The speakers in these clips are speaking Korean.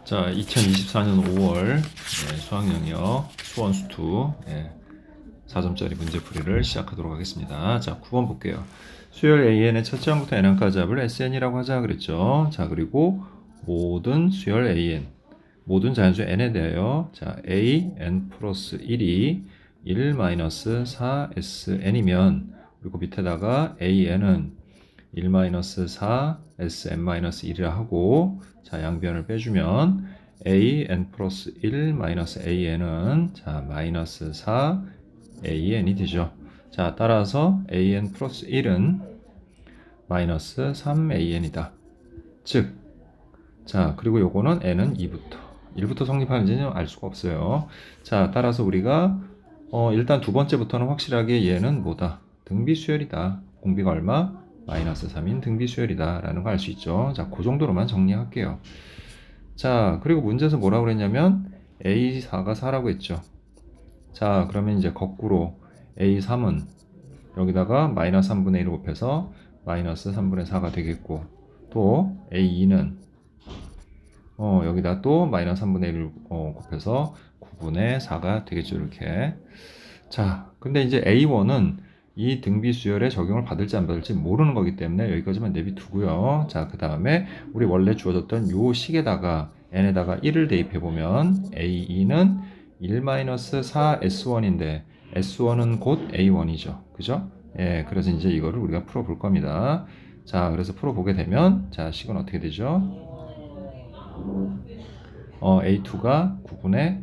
자, 2024년 5월 수학영역 수원수2 4점짜리 문제풀이를 시작하도록 하겠습니다. 자, 9번 볼게요. 수열 AN의 첫째 항부터 n항까지 합을 SN이라고 하자 그랬죠. 자, 그리고 모든 수열 AN, 모든 자연수 n에 대하여 자, AN 플러스 1이 1-4 SN이면 그리고 밑에다가 AN은 1-4 SN-1이라 하고 자 양변을 빼주면 AN 플러스 1 마이너스 AN은 자 마이너스 4 AN이 되죠. 자 따라서 AN 플러스 1은 마이너스 3 AN이다. 즉, 자 그리고 요거는 N은 2부터 1부터 성립하는지는 알 수가 없어요. 자 따라서 우리가 일단 두 번째부터는 확실하게 얘는 뭐다? 등비수열이다. 공비가 얼마? 마이너스 3인 등비수열이다 라는 거 알 수 있죠. 자, 그 정도로만 정리할게요. 자, 그리고 문제에서 뭐라고 그랬냐면 A4가 4라고 했죠. 자, 그러면 이제 거꾸로 A3은 여기다가 마이너스 3분의 1을 곱해서 마이너스 3분의 4가 되겠고 또 A2는 여기다 또 마이너스 3분의 1을 곱해서 9분의 4가 되겠죠. 이렇게. 자, 근데 이제 A1은 이 등비수열에 적용을 받을지 안 받을지 모르는 거기 때문에 여기까지만 내비두고요. 자, 그 다음에 우리 원래 주어졌던 요 식에다가 n에다가 1을 대입해보면 A2는 1-4 S1인데 S1은 곧 A1이죠. 그죠? 예, 그래서 이제 이거를 우리가 풀어볼 겁니다. 자, 그래서 풀어보게 되면 자, 식은 어떻게 되죠? A2가 9분의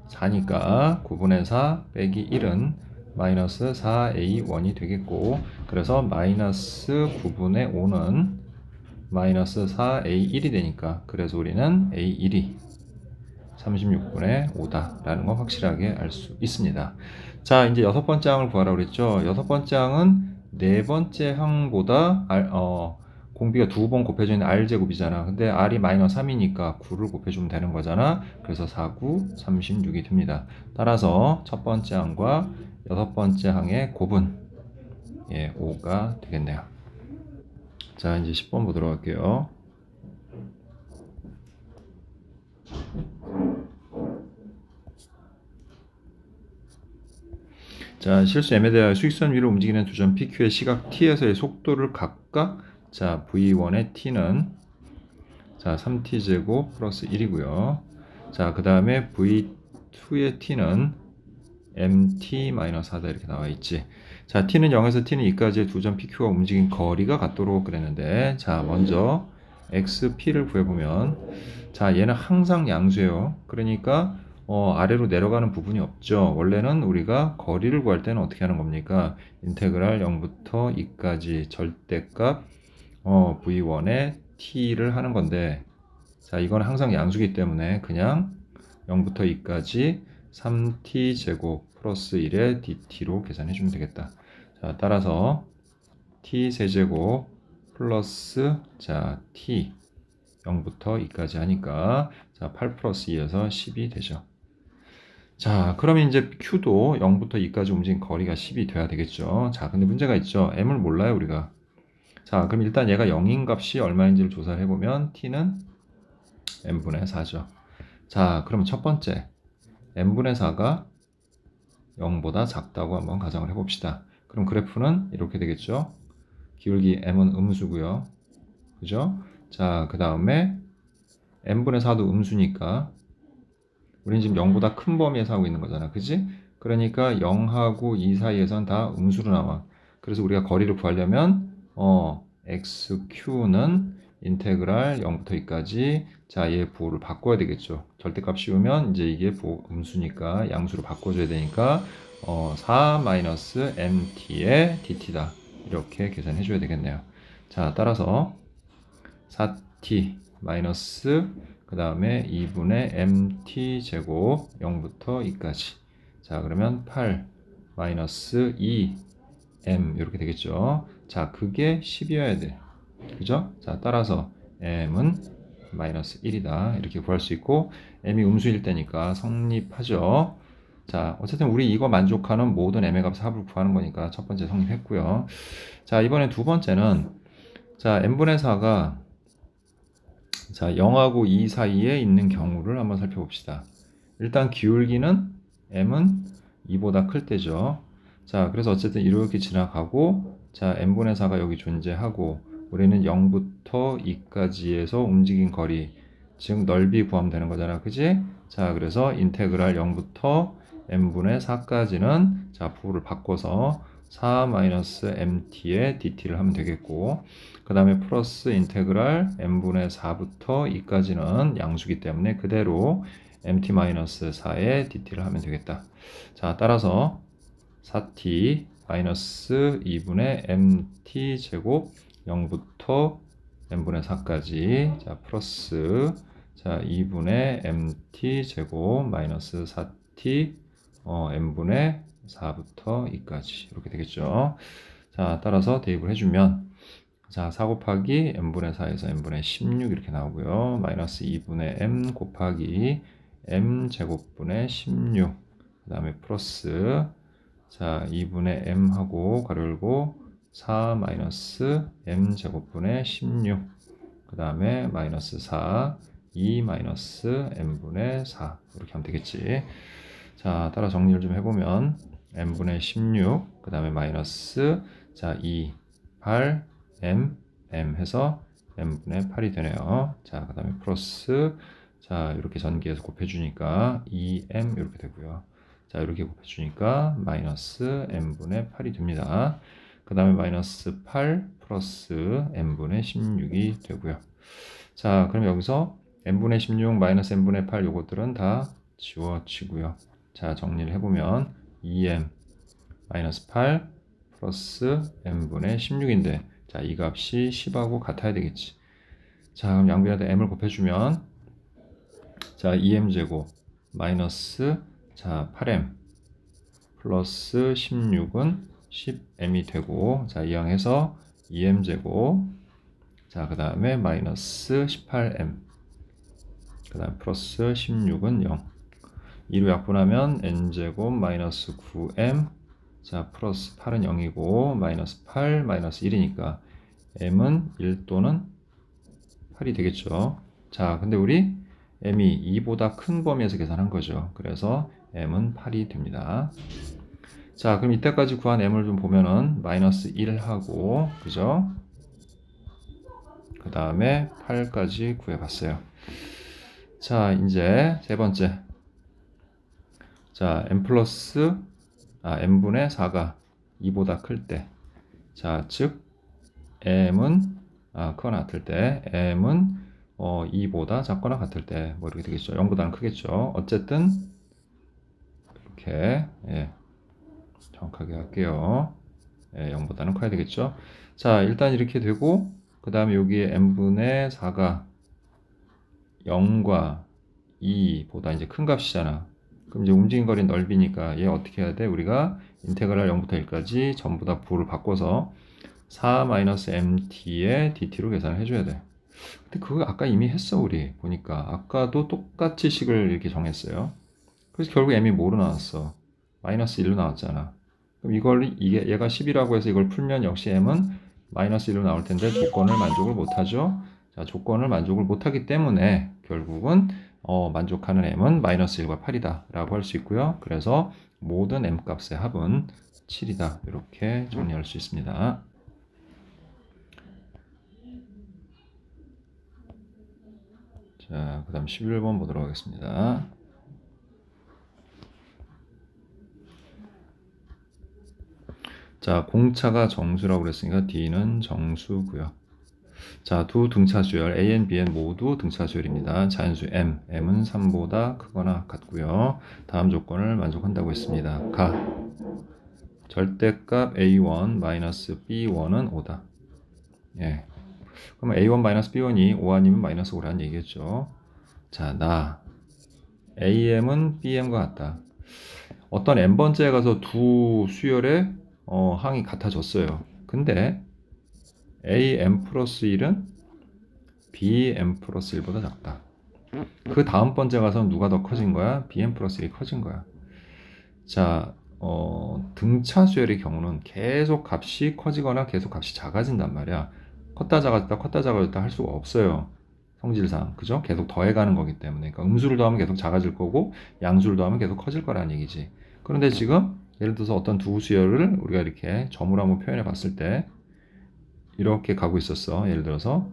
4니까 9분의 4 빼기 1은 마이너스 4A1이 되겠고 그래서 마이너스 9분의 5는 마이너스 4A1이 되니까 그래서 우리는 A1이 36분의 5다 라는 거 확실하게 알 수 있습니다. 자 이제 여섯 번째 항을 구하라고 그랬죠. 여섯 번째 항은 네 번째 항보다 공비가 두 번 곱해져 있는 R제곱이잖아. 근데 R이 마이너스 3이니까 9를 곱해주면 되는 거잖아. 그래서 4, 9, 36이 됩니다. 따라서 첫 번째 항과 여섯 번째 항의 곱은 5가 되겠네요. 자, 이제 10번 보도록 할게요. 자, 실수 M에 대하여 수직선 위로 움직이는 두 점 PQ의 시각 T에서의 속도를 각각 자, V1의 T는 자, 3T제곱 플러스 1이고요. 자, 그 다음에 V2의 T는 MT-4다 이렇게 나와 있지. 자, T는 0에서 T는 2까지의 두 점 PQ가 움직인 거리가 같도록 그랬는데 자, 먼저 XP를 구해보면 자, 얘는 항상 양수예요. 그러니까 아래로 내려가는 부분이 없죠. 원래는 우리가 거리를 구할 때는 어떻게 하는 겁니까? 인테그랄 0부터 2까지 절대값 V1의 T를 하는 건데 자, 이건 항상 양수기 때문에 그냥 0부터 2까지 3T제곱 플러스 1의 DT로 계산해주면 되겠다. 자, 따라서 T 세제곱 플러스 자, T 0부터 2까지 하니까 자, 8 플러스 2에서 10이 되죠. 자, 그러면 이제 Q도 0부터 2까지 움직인 거리가 10이 돼야 되겠죠. 자, 근데 문제가 있죠. M을 몰라요, 우리가. 자, 그럼 일단 얘가 0인 값이 얼마인지를 조사를 해보면 T는 n분의 4죠. 자, 그럼 첫 번째 n분의 4가 0보다 작다고 한번 가정을 해봅시다. 그럼 그래프는 이렇게 되겠죠. 기울기 m은 음수고요. 그죠? 자, 그 다음에 n분의 4도 음수니까 우리는 지금 0보다 큰 범위에서 하고 있는 거잖아. 그지? 그러니까 0하고 2 사이에선 다 음수로 나와. 그래서 우리가 거리를 구하려면 xq는 인테그랄 0부터 2까지 자, 얘 부호를 바꿔야 되겠죠. 절대값 씌우면 이제 이게 음수니까 양수로 바꿔줘야 되니까 4-mt의 dt다. 이렇게 계산해 줘야 되겠네요. 자, 따라서 4t 마이너스 그 다음에 2분의 mt 제곱 0부터 2까지 자, 그러면 8 마이너스 2m 이렇게 되겠죠. 자, 그게 10이어야 돼. 그죠? 자, 따라서 m은 마이너스 1이다. 이렇게 구할 수 있고 m이 음수일 때니까 성립하죠. 자, 어쨌든 우리 이거 만족하는 모든 m의 값 합을 구하는 거니까 첫 번째 성립했고요. 자, 이번에 두 번째는 자, n분의 4가 자, 0하고 2 사이에 있는 경우를 한번 살펴봅시다. 일단 기울기는 m은 2보다 클 때죠. 자, 그래서 어쨌든 이렇게 지나가고, 자, n분의 4가 여기 존재하고, 우리는 0부터 2까지에서 움직인 거리, 즉 넓이 구하면 되는 거잖아, 그지? 자, 그래서 인테그랄 0부터 n분의 4까지는 자, 부호를 바꿔서 4-mt의 dt를 하면 되겠고, 그 다음에 플러스 인테그랄 n분의 4부터 2까지는 양수기 때문에 그대로 mt-4의 dt를 하면 되겠다. 자, 따라서 4t 마이너스 2분의 mt 제곱 0부터 n분의 4까지, 자, 플러스, 자, 2분의 mt 제곱 마이너스 4t n분의 4부터 2까지 이렇게 되겠죠. 자, 따라서 대입을 해주면, 자, 4 곱하기 n분의 4에서 n분의 16 이렇게 나오고요. 마이너스 2분의 m 곱하기 m 제곱분의 16, 그 다음에 플러스, 자, 2분의 m하고 가로 열고 4 마이너스 m 제곱분의 16, 그 다음에 마이너스 4, 2 마이너스 m분의 4 이렇게 하면 되겠지. 자, 따라 정리를 좀 해보면 m분의 16, 그 다음에 마이너스, 자, 2, 8, m 해서 m분의 8이 되네요. 자, 그 다음에 플러스, 자, 이렇게 전기해서 곱해주니까 2m 이렇게 되고요. 자, 이렇게 곱해주니까 마이너스 m분의 8이 됩니다. 그 다음에 마이너스 8 플러스 m분의 16이 되고요. 자, 그럼 여기서 m분의 16 마이너스 m분의 8 요것들은 다 지워지고요. 자, 정리를 해보면 2m 마이너스 8 플러스 m분의 16인데, 자, 이 값이 10하고 같아야 되겠지. 자, 그럼 양변에다 m을 곱해주면, 자, 2m제곱 마이너스, 자, 8m 플러스 16은 10m이 되고, 자, 이항해서 2m제곱, 자, 그 다음에 마이너스 18m, 그 다음 플러스 16은 0. 2로 약분하면 n제곱 마이너스 9m, 자, 플러스 8은 0이고 마이너스 8 마이너스 1이니까 m은 1 또는 8이 되겠죠. 자, 근데 우리 m이 2보다 큰 범위에서 계산한 거죠. 그래서 m은 8이 됩니다. 자, 그럼 이때까지 구한 m을 좀 보면은 마이너스 1하고, 그죠? 그 다음에 8까지 구해봤어요. 자, 이제 세 번째. 자, m분의 4가 2보다 클 때, 자, 즉 m은 크거나 같을 때, m은 2보다 작거나 같을 때, 뭐 이렇게 되겠죠. 0보다는 크겠죠. 어쨌든 이렇게, 예, 정확하게 할게요. 예, 0보다는 커야 되겠죠. 자, 일단 이렇게 되고, 그 다음에 여기에 m분의 4가 0과 2보다 이제 큰 값이잖아. 그럼 이제 움직인 거리는 넓이니까 얘 어떻게 해야 돼? 우리가 인테그랄 0부터 1까지 전부 다 부호를 바꿔서 4-mt의 dt로 계산을 해줘야 돼. 근데 그거 아까 이미 했어, 우리 보니까. 아까도 똑같이 식을 이렇게 정했어요. 그래서 결국 m이 뭐로 나왔어? 마이너스 1로 나왔잖아. 그럼 얘가 10이라고 해서 이걸 풀면 역시 m은 마이너스 1로 나올 텐데 조건을 만족을 못하죠. 자, 조건을 만족을 못하기 때문에 결국은 만족하는 m은 마이너스 1과 8이다 라고 할 수 있고요. 그래서 모든 m 값의 합은 7이다. 이렇게 정리할 수 있습니다. 자, 그 다음 11번 보도록 하겠습니다. 자, 공차가 정수라고 그랬으니까 D는 정수고요. 자, 두 등차수열 An, Bn 모두 등차수열입니다. 자연수 M은 3보다 크거나 같고요. 다음 조건을 만족한다고 했습니다. 절대값 A1-B1은 5다. 예. 그럼 A1-B1이 5 아니면 마이너스 5라는 얘기겠죠. 자, AM은 BM과 같다. 어떤 n번째에 가서 두 수열의 항이 같아졌어요. 근데 AM 플러스 1은 BM 플러스 1보다 작다. 그 다음 번째 가서는 누가 더 커진 거야? BM 플러스 1이 커진 거야. 자, 등차 수열의 경우는 계속 값이 커지거나 계속 값이 작아진단 말이야. 컸다 작아졌다 할 수가 없어요. 성질상, 그죠? 계속 더해가는 거기 때문에. 그러니까 음수를 더하면 계속 작아질 거고 양수를 더하면 계속 커질 거라는 얘기지. 그런데 지금 예를 들어서 어떤 두 수열을 우리가 이렇게 점으로 한번 표현해 봤을 때 이렇게 가고 있었어. 예를 들어서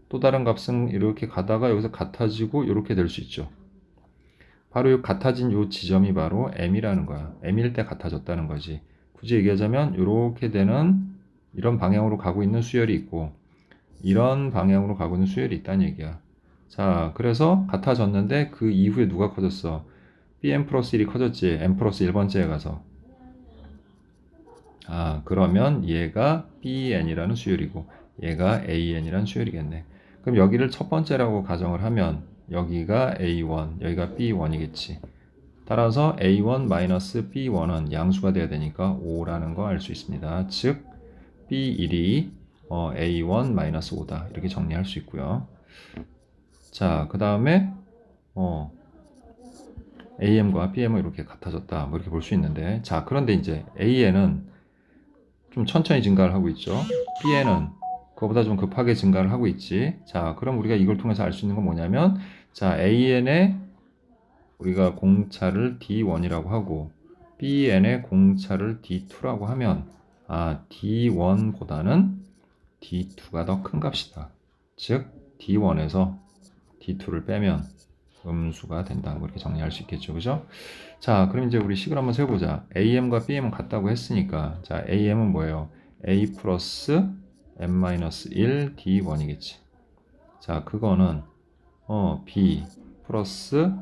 또 다른 값은 이렇게 가다가 여기서 같아지고 이렇게 될 수 있죠. 바로 이 같아진 이 지점이 바로 M이라는 거야. M일 때 같아졌다는 거지. 굳이 얘기하자면 이렇게 되는 이런 방향으로 가고 있는 수열이 있고 이런 방향으로 가고 있는 수열이 있다는 얘기야. 자, 그래서 같아졌는데 그 이후에 누가 커졌어? Bm 플러스 1이 커졌지. M 플러스 1번째에 가서. 아, 그러면 얘가 Bn이라는 수열이고 얘가 An이라는 수열이겠네. 그럼 여기를 첫 번째라고 가정을 하면 여기가 A1, 여기가 B1이겠지. 따라서 A1-B1은 양수가 돼야 되니까 5라는 거 알 수 있습니다. 즉 B1이 A1-5다. 이렇게 정리할 수 있고요. 자, 그 다음에 AM과 BM은 이렇게 같아졌다. 뭐 이렇게 볼 수 있는데, 자, 그런데 이제 AN은 좀 천천히 증가를 하고 있죠. BN은 그거보다 좀 급하게 증가를 하고 있지. 자, 그럼 우리가 이걸 통해서 알 수 있는 건 뭐냐면, 자, AN의 우리가 공차를 D1이라고 하고 BN의 공차를 D2라고 하면 D1보다는 D2가 더 큰 값이다. 즉 D1에서 D2를 빼면 음수가 된다. 뭐 이렇게 정리할 수 있겠죠. 그죠? 자, 그럼 이제 우리 식을 한번 세보자. AM과 BM은 같다고 했으니까 자, AM은 뭐예요? A 플러스 M-1 D1이겠지. 자, 그거는 B 플러스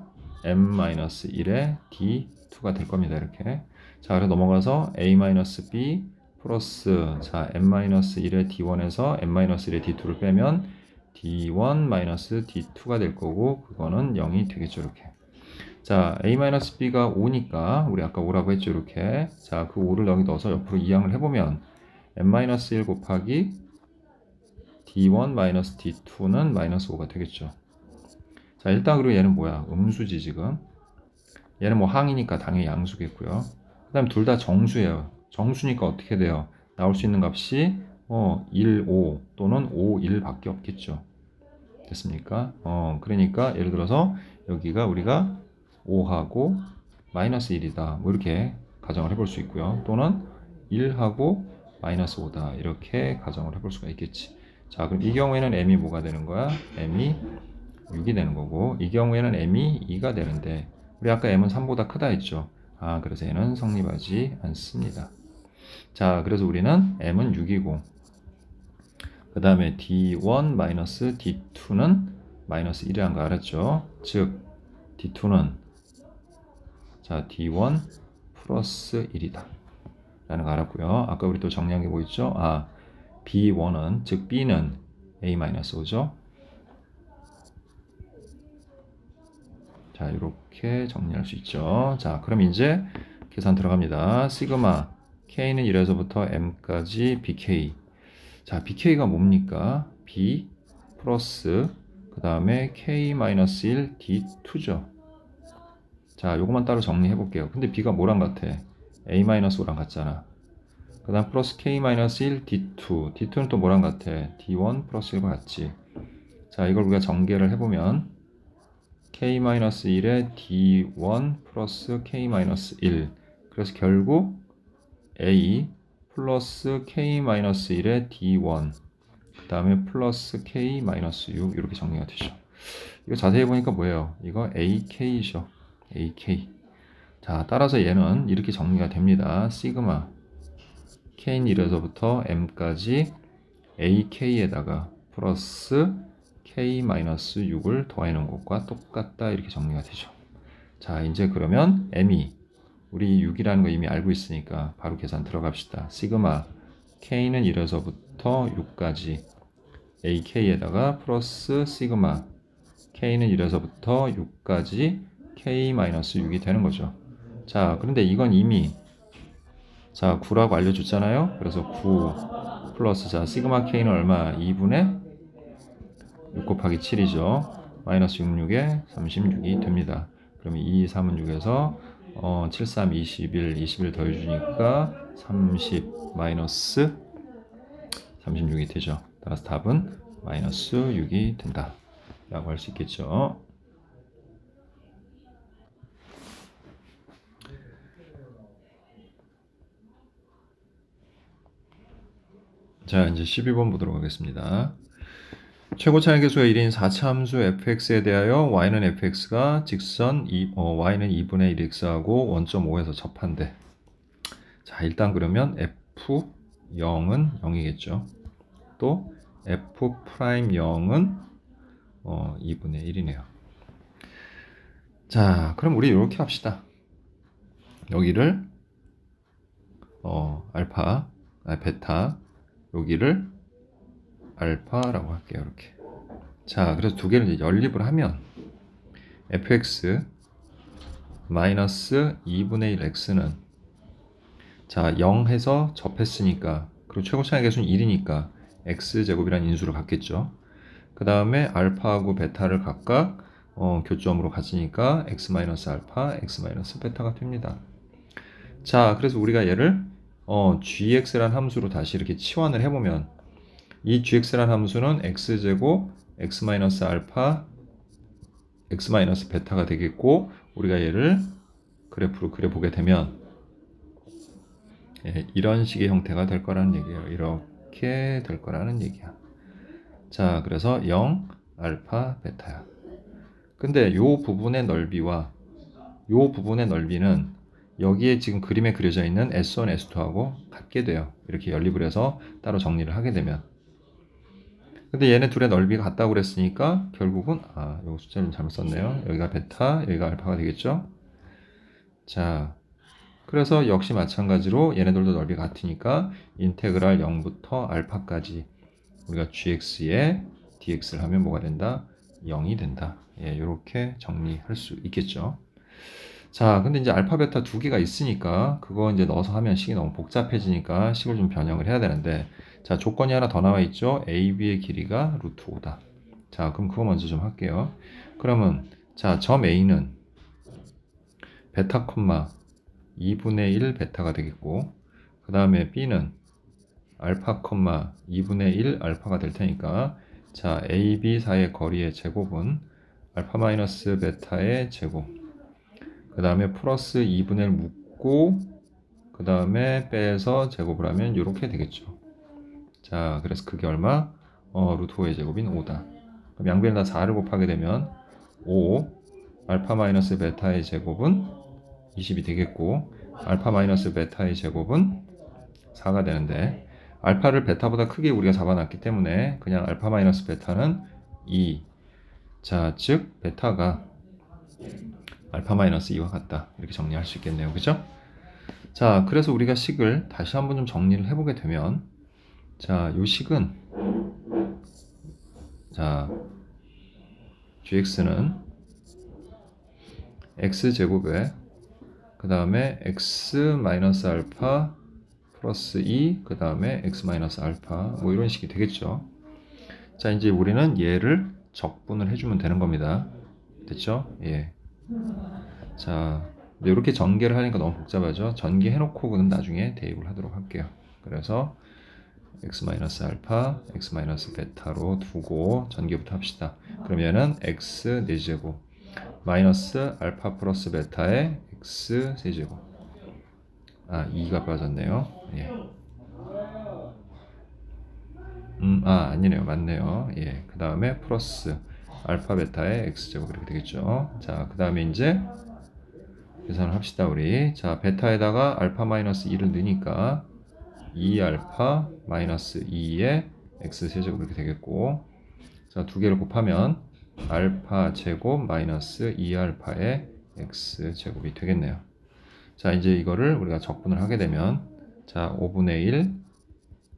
M-1의 D2가 될 겁니다. 이렇게. 자, 그래서 넘어가서 A-B 플러스 자 M-1의 D1에서 M-1의 D2를 빼면 D1-D2가 될 거고 그거는 0이 되겠죠. 이렇게. 자, A-B가 5니까 우리 아까 5라고 했죠. 이렇게. 자, 그 5를 여기 넣어서 옆으로 이항을 해보면 M-1 곱하기 D1-D2는 마이너스 5가 되겠죠. 자, 일단 그리고 얘는 뭐야? 음수지 지금. 얘는 뭐 항이니까 당연히 양수겠고요. 그 다음 둘 다 정수예요. 정수니까 어떻게 돼요? 나올 수 있는 값이 1, 5 또는 5, 1 밖에 없겠죠. 됐습니까? 그러니까 예를 들어서 여기가 우리가 5하고 마이너스 1이다. 뭐 이렇게 가정을 해볼 수 있고요. 또는 1하고 마이너스 5다. 이렇게 가정을 해볼 수가 있겠지. 자, 그럼 이 경우에는 m이 뭐가 되는 거야? m이 6이 되는 거고 이 경우에는 m이 2가 되는데 우리 아까 m은 3보다 크다 했죠. 그래서 얘는 성립하지 않습니다. 자, 그래서 우리는 m은 6이고 그 다음에 D1-D2는 마이너스 1이라는 거 알았죠? 즉 D2는 자 D1 플러스 1이다 라는 거 알았고요. 아까 우리 또 정리한 게 뭐 있죠? B1은 즉 B는 A-5죠. 자, 이렇게 정리할 수 있죠. 자, 그럼 이제 계산 들어갑니다. 시그마 K는 1에서부터 M까지 BK. 자, BK가 뭡니까? B 플러스 그 다음에 K-1 D2죠. 자, 요것만 따로 정리해 볼게요. 근데 B가 뭐랑 같아? A-5랑 같잖아. 그 다음 플러스 K-1 D2. D2는 또 뭐랑 같아? D1 플러스 1과 같지. 자, 이걸 우리가 전개를 해보면 K-1의 D1 플러스 K-1 그래서 결국 A 플러스 K-1의 D1 그 다음에 플러스 K-6 이렇게 정리가 되죠. 이거 자세히 보니까 뭐예요? 이거 AK죠. AK. 자, 따라서 얘는 이렇게 정리가 됩니다. 시그마 K는 1에서부터 M까지 AK에다가 플러스 K-6을 더해놓은 것과 똑같다 이렇게 정리가 되죠. 자, 이제 그러면 M이 우리 6이라는 거 이미 알고 있으니까 바로 계산 들어갑시다. 시그마 K는 1에서부터 6까지 AK에다가 플러스 시그마 K는 1에서부터 6까지 K-6이 되는 거죠. 자, 그런데 이건 이미 자 9라고 알려줬잖아요. 그래서 9 플러스 자 시그마 K는 얼마? 2분의 6 곱하기 7이죠. 마이너스 66에 36이 됩니다. 그러면 2, 3은 6에서 7, 3, 21, 21 더해주니까 30 마이너스 36이 되죠. 따라서 답은 마이너스 6이 된다. 라고 할 수 있겠죠. 자, 이제 12번 보도록 하겠습니다. 최고 차이 계수가 1인 4차함수 fx에 대하여 y는 fx가 직선 y는 2분의 1x하고 1.5에서 접한대. 자, 일단 그러면 f0은 0이겠죠. 또 f'0은 2분의 1이네요. 자, 그럼 우리 이렇게 합시다. 여기를 베타, 여기를 알파라고 할게요. 이렇게. 자, 그래서 두 개를 이제 연립을 하면 fx 마이너스 2분의 1 x는 자 0해서 접했으니까 그리고 최고 차이 계수는 1이니까 x제곱이라는 인수를 갖겠죠. 그 다음에 알파하고 베타를 각각 교점으로 가지니까 x 마이너스 알파, x 마이너스 베타가 됩니다. 자, 그래서 우리가 얘를 gx라는 함수로 다시 이렇게 치환을 해보면 이 gx라는 함수는 x제곱 x 마이너스 알파 x 마이너스 베타가 되겠고 우리가 얘를 그래프로 그려보게 되면 이런 식의 형태가 될 거라는 얘기예요. 이렇게 될 거라는 얘기야. 자, 그래서 0 알파 베타야. 근데 요 부분의 넓이와 요 부분의 넓이는 여기에 지금 그림에 그려져 있는 S1, S2하고 같게 돼요. 이렇게 연립을 해서 따로 정리를 하게 되면. 근데 얘네 둘의 넓이가 같다고 그랬으니까 결국은 요 숫자를 잘못 썼네요. 여기가 베타, 여기가 알파가 되겠죠. 자, 그래서 역시 마찬가지로 얘네들도 넓이가 같으니까 인테그랄 0부터 알파까지 우리가 gx에 dx를 하면 뭐가 된다? 0이 된다. 이렇게 정리할 수 있겠죠. 자, 근데 이제 알파, 베타 두 개가 있으니까 그거 이제 넣어서 하면 식이 너무 복잡해지니까 식을 좀 변형을 해야 되는데 자, 조건이 하나 더 나와 있죠. AB의 길이가 루트 5다. 자, 그럼 그거 먼저 좀 할게요. 그러면 자, 점 A는 베타, 2분의 1 베타가 되겠고 그 다음에 B는 알파, 2분의 1 알파가 될 테니까 자, AB 사이의 거리의 제곱은 알파 마이너스 베타의 제곱 그 다음에 플러스 2분의 1 묶고 그 다음에 빼서 제곱을 하면 이렇게 되겠죠. 자, 그래서 그게 얼마? 루트 5의 제곱인 5다. 그럼 양변에다 4를 곱하게 되면 5 알파 마이너스 베타의 제곱은 20이 되겠고 알파 마이너스 베타의 제곱은 4가 되는데 알파를 베타보다 크게 우리가 잡아놨기 때문에 그냥 알파 마이너스 베타는 2. 자, 즉 베타가 알파 마이너스 2와 같다. 이렇게 정리할 수 있겠네요. 그죠? 자, 그래서 우리가 식을 다시 한번 좀 정리를 해보게 되면 자, 요 식은 자, gx는 x제곱에 그 다음에 x 마이너스 알파 플러스 2 그 다음에 x 마이너스 알파 뭐 이런 식이 되겠죠. 자, 이제 우리는 얘를 적분을 해주면 되는 겁니다. 됐죠? 예. 자, 이렇게 전개를 하니까 너무 복잡하죠. 전개해놓고 그럼 나중에 대입을 하도록 할게요. 그래서 x 마이너스 알파, x 마이너스 베타로 두고 전개부터 합시다. 그러면은 x 4제곱 마이너스 알파 플러스 베타의 x 세제곱 2가 빠졌네요. 예. 아니네요. 맞네요. 예. 그 다음에 플러스 알파 베타의 x제곱 이렇게 되겠죠. 자, 그 다음에 이제 계산을 합시다, 우리. 자, 베타에다가 알파 마이너스 2를 넣으니까 2알파 마이너스 2의 x 세제곱 이렇게 되겠고 자, 두 개를 곱하면 알파 제곱 마이너스 2알파의 x 제곱이 되겠네요. 자, 이제 이거를 우리가 적분을 하게 되면 자, 5분의 1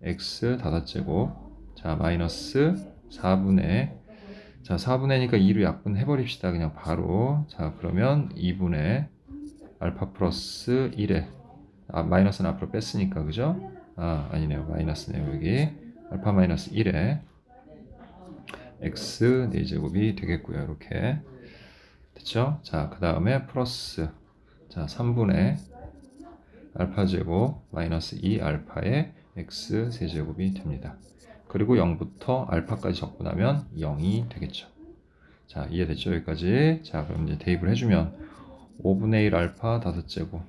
x 5제곱 자, 마이너스 4분의 자, 4분의니까 2로 약분 해버립시다. 그냥 바로. 자, 그러면 2분의 알파 플러스 1에 마이너스는 앞으로 뺐으니까 그죠? 아니네요. 마이너스네요. 여기 알파 마이너스 1에 x 4제곱이 되겠고요. 이렇게 됐죠? 자, 그 다음에 플러스 자, 3분의 알파 제곱 마이너스 2 알파의 x 세제곱이 됩니다. 그리고 0부터 알파까지 적분하면 0이 되겠죠. 자, 이해됐죠? 여기까지. 자, 그럼 이제 대입을 해주면 5분의 1 알파 5제곱.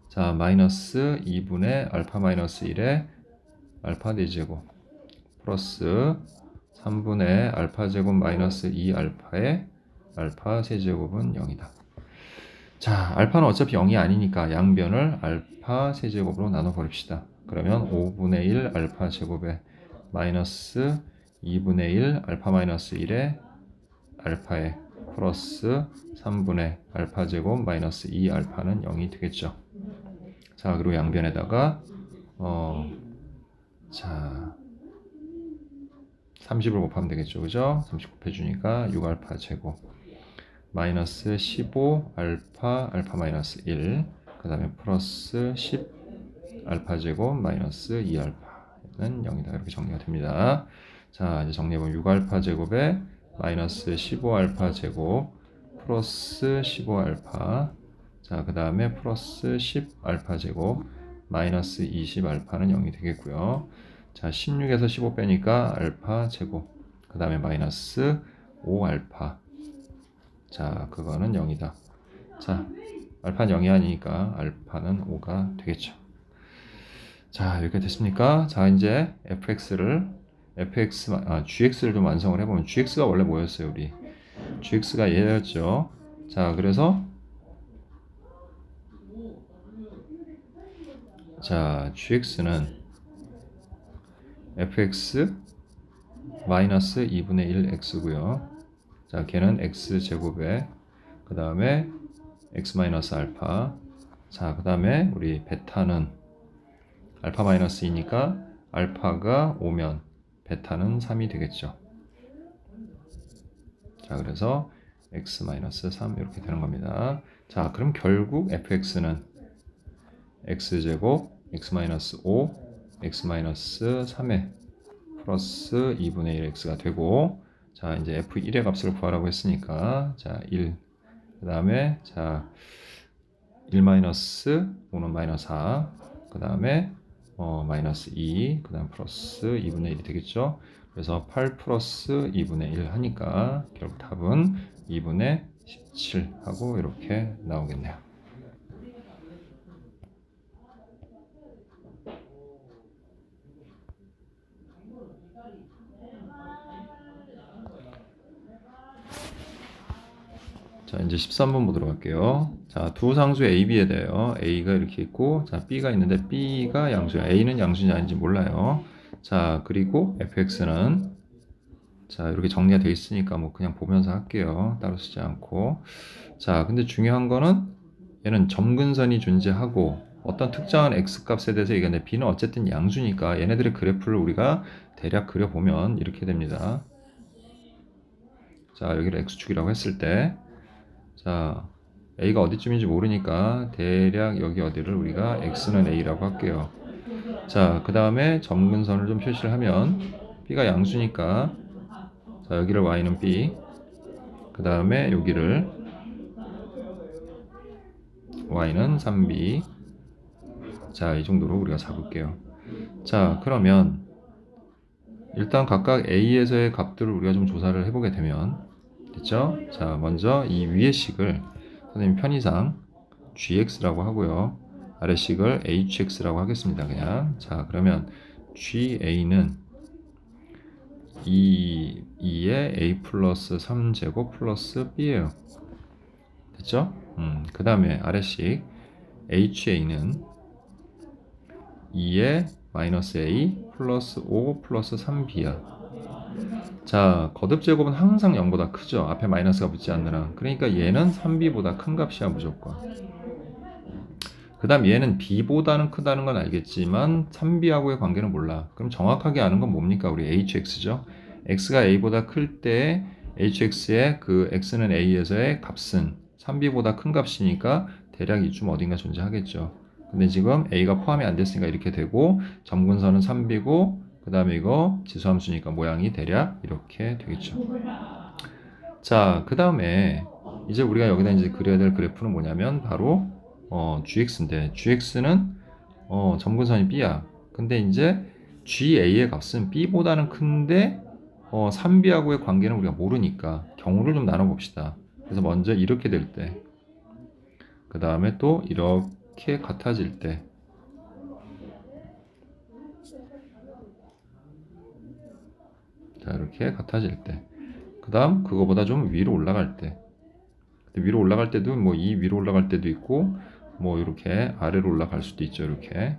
자, 마이너스 2분의 알파 마이너스 1에 알파 4제곱. 플러스 3분의 알파 제곱 마이너스 2 알파에 알파 세제곱은 0이다. 자, 알파는 어차피 0이 아니니까 양변을 알파 세제곱으로 나눠버립시다. 그러면 5분의 1 알파 제곱에 마이너스 2분의 1 알파 마이너스 1에 알파에 플러스 3분의 알파 제곱 마이너스 2 알파는 0이 되겠죠. 자, 그리고 양변에다가 자 30을 곱하면 되겠죠. 그죠? 30 곱해주니까 6알파 제곱 마이너스 15 알파 마이너스 1 그 다음에 플러스 10 알파 제곱 마이너스 2알파는 0이다. 이렇게 정리가 됩니다. 자, 이제 정리해보면 6알파 제곱에 마이너스 15알파 제곱 플러스 15알파 자, 그 다음에 플러스 10알파 제곱 마이너스 20알파는 0이 되겠고요. 자, 16에서 15 빼니까 알파 제곱 그 다음에 마이너스 5알파 자, 그거는 0이다. 자, 알파는 0이 아니니까 알파는 5가 되겠죠. 자, 이렇게 됐습니까? 자, 이제 gx를 좀 완성을 해보면 gx가 원래 뭐였어요? 우리 gx가 얘였죠. 자, 그래서 자, gx는 fx 마이너스 2분의 1 x고요. 자, 걔는 x제곱에 그 다음에 x 마이너스 알파 자, 그 다음에 우리 베타는 알파 마이너스 2니까 알파가 5면 베타는 3이 되겠죠. 자, 그래서 x 마이너스 3 이렇게 되는 겁니다. 자, 그럼 결국 fx는 x제곱 x 마이너스 5 x 마이너스 3에 플러스 2분의 1 x가 되고 자, 이제 f1의 값을 구하라고 했으니까 자, 1 그 다음에 자, 1 마이너스 5는 마이너스 4 그 다음에 마이너스 2 그 다음 플러스 2분의 1이 되겠죠. 그래서 8 플러스 2분의 1 하니까 결국 답은 2분의 17 하고 이렇게 나오겠네요. 자, 이제 13번 보도록 할게요. 자, 두 상수 A, B에 대하여 A가 이렇게 있고, 자, B가 있는데 B가 양수야. A는 양수인지 아닌지 몰라요. 자, 그리고 fx는 자, 이렇게 정리가 되어 있으니까 뭐 그냥 보면서 할게요. 따로 쓰지 않고. 자, 근데 중요한 거는 얘는 점근선이 존재하고 어떤 특정한 x 값에 대해서 얘기하는데 B는 어쨌든 양수니까 얘네들의 그래프를 우리가 대략 그려보면 이렇게 됩니다. 자, 여기를 x축이라고 했을 때 자, A가 어디쯤인지 모르니까 대략 여기 어디를 우리가 X는 A라고 할게요. 자, 그 다음에 점근선을 좀 표시를 하면 B가 양수니까 자, 여기를 Y는 B 그 다음에 여기를 Y는 3B 자, 이 정도로 우리가 잡을게요. 자, 그러면 일단 각각 A에서의 값들을 우리가 좀 조사를 해보게 되면 됐죠? 자, 먼저 이 위의 식을 선생님 편의상 gx라고 하고요. 아래 식을 hx라고 하겠습니다. 그냥. 자, 그러면 ga는 2의 a 플러스 3제곱 플러스 b예요. 됐죠? 그 다음에 아래식 ha는 2의 마이너스 a 플러스 5 플러스 3b야. 자, 거듭 제곱은 항상 0보다 크죠. 앞에 마이너스가 붙지 않는 한. 그러니까 얘는 3b보다 큰 값이야 무조건. 그 다음 얘는 b보다는 크다는 건 알겠지만 3b하고의 관계는 몰라. 그럼 정확하게 아는 건 뭡니까? 우리 hx죠. x가 a보다 클 때 hx의 그 x는 a에서의 값은 3b보다 큰 값이니까 대략 이쯤 어딘가 존재하겠죠. 근데 지금 a가 포함이 안 됐으니까 이렇게 되고 점근선은 3b고 그 다음에 이거 지수함수니까 모양이 대략 이렇게 되겠죠. 자, 그 다음에 이제 우리가 여기다 이제 그려야 될 그래프는 뭐냐면 바로 gx인데 gx는 점근선이 b야. 근데 이제 ga의 값은 b보다는 큰데 3b하고의 관계는 우리가 모르니까 경우를 좀 나눠봅시다. 그래서 먼저 이렇게 될 때, 그 다음에 또 이렇게 같아질 때, 자 이렇게 같아질 때, 그 다음 그거보다 좀 위로 올라갈 때, 위로 올라갈 때도 뭐 이 위로 올라갈 때도 있고 뭐 이렇게 아래로 올라갈 수도 있죠. 이렇게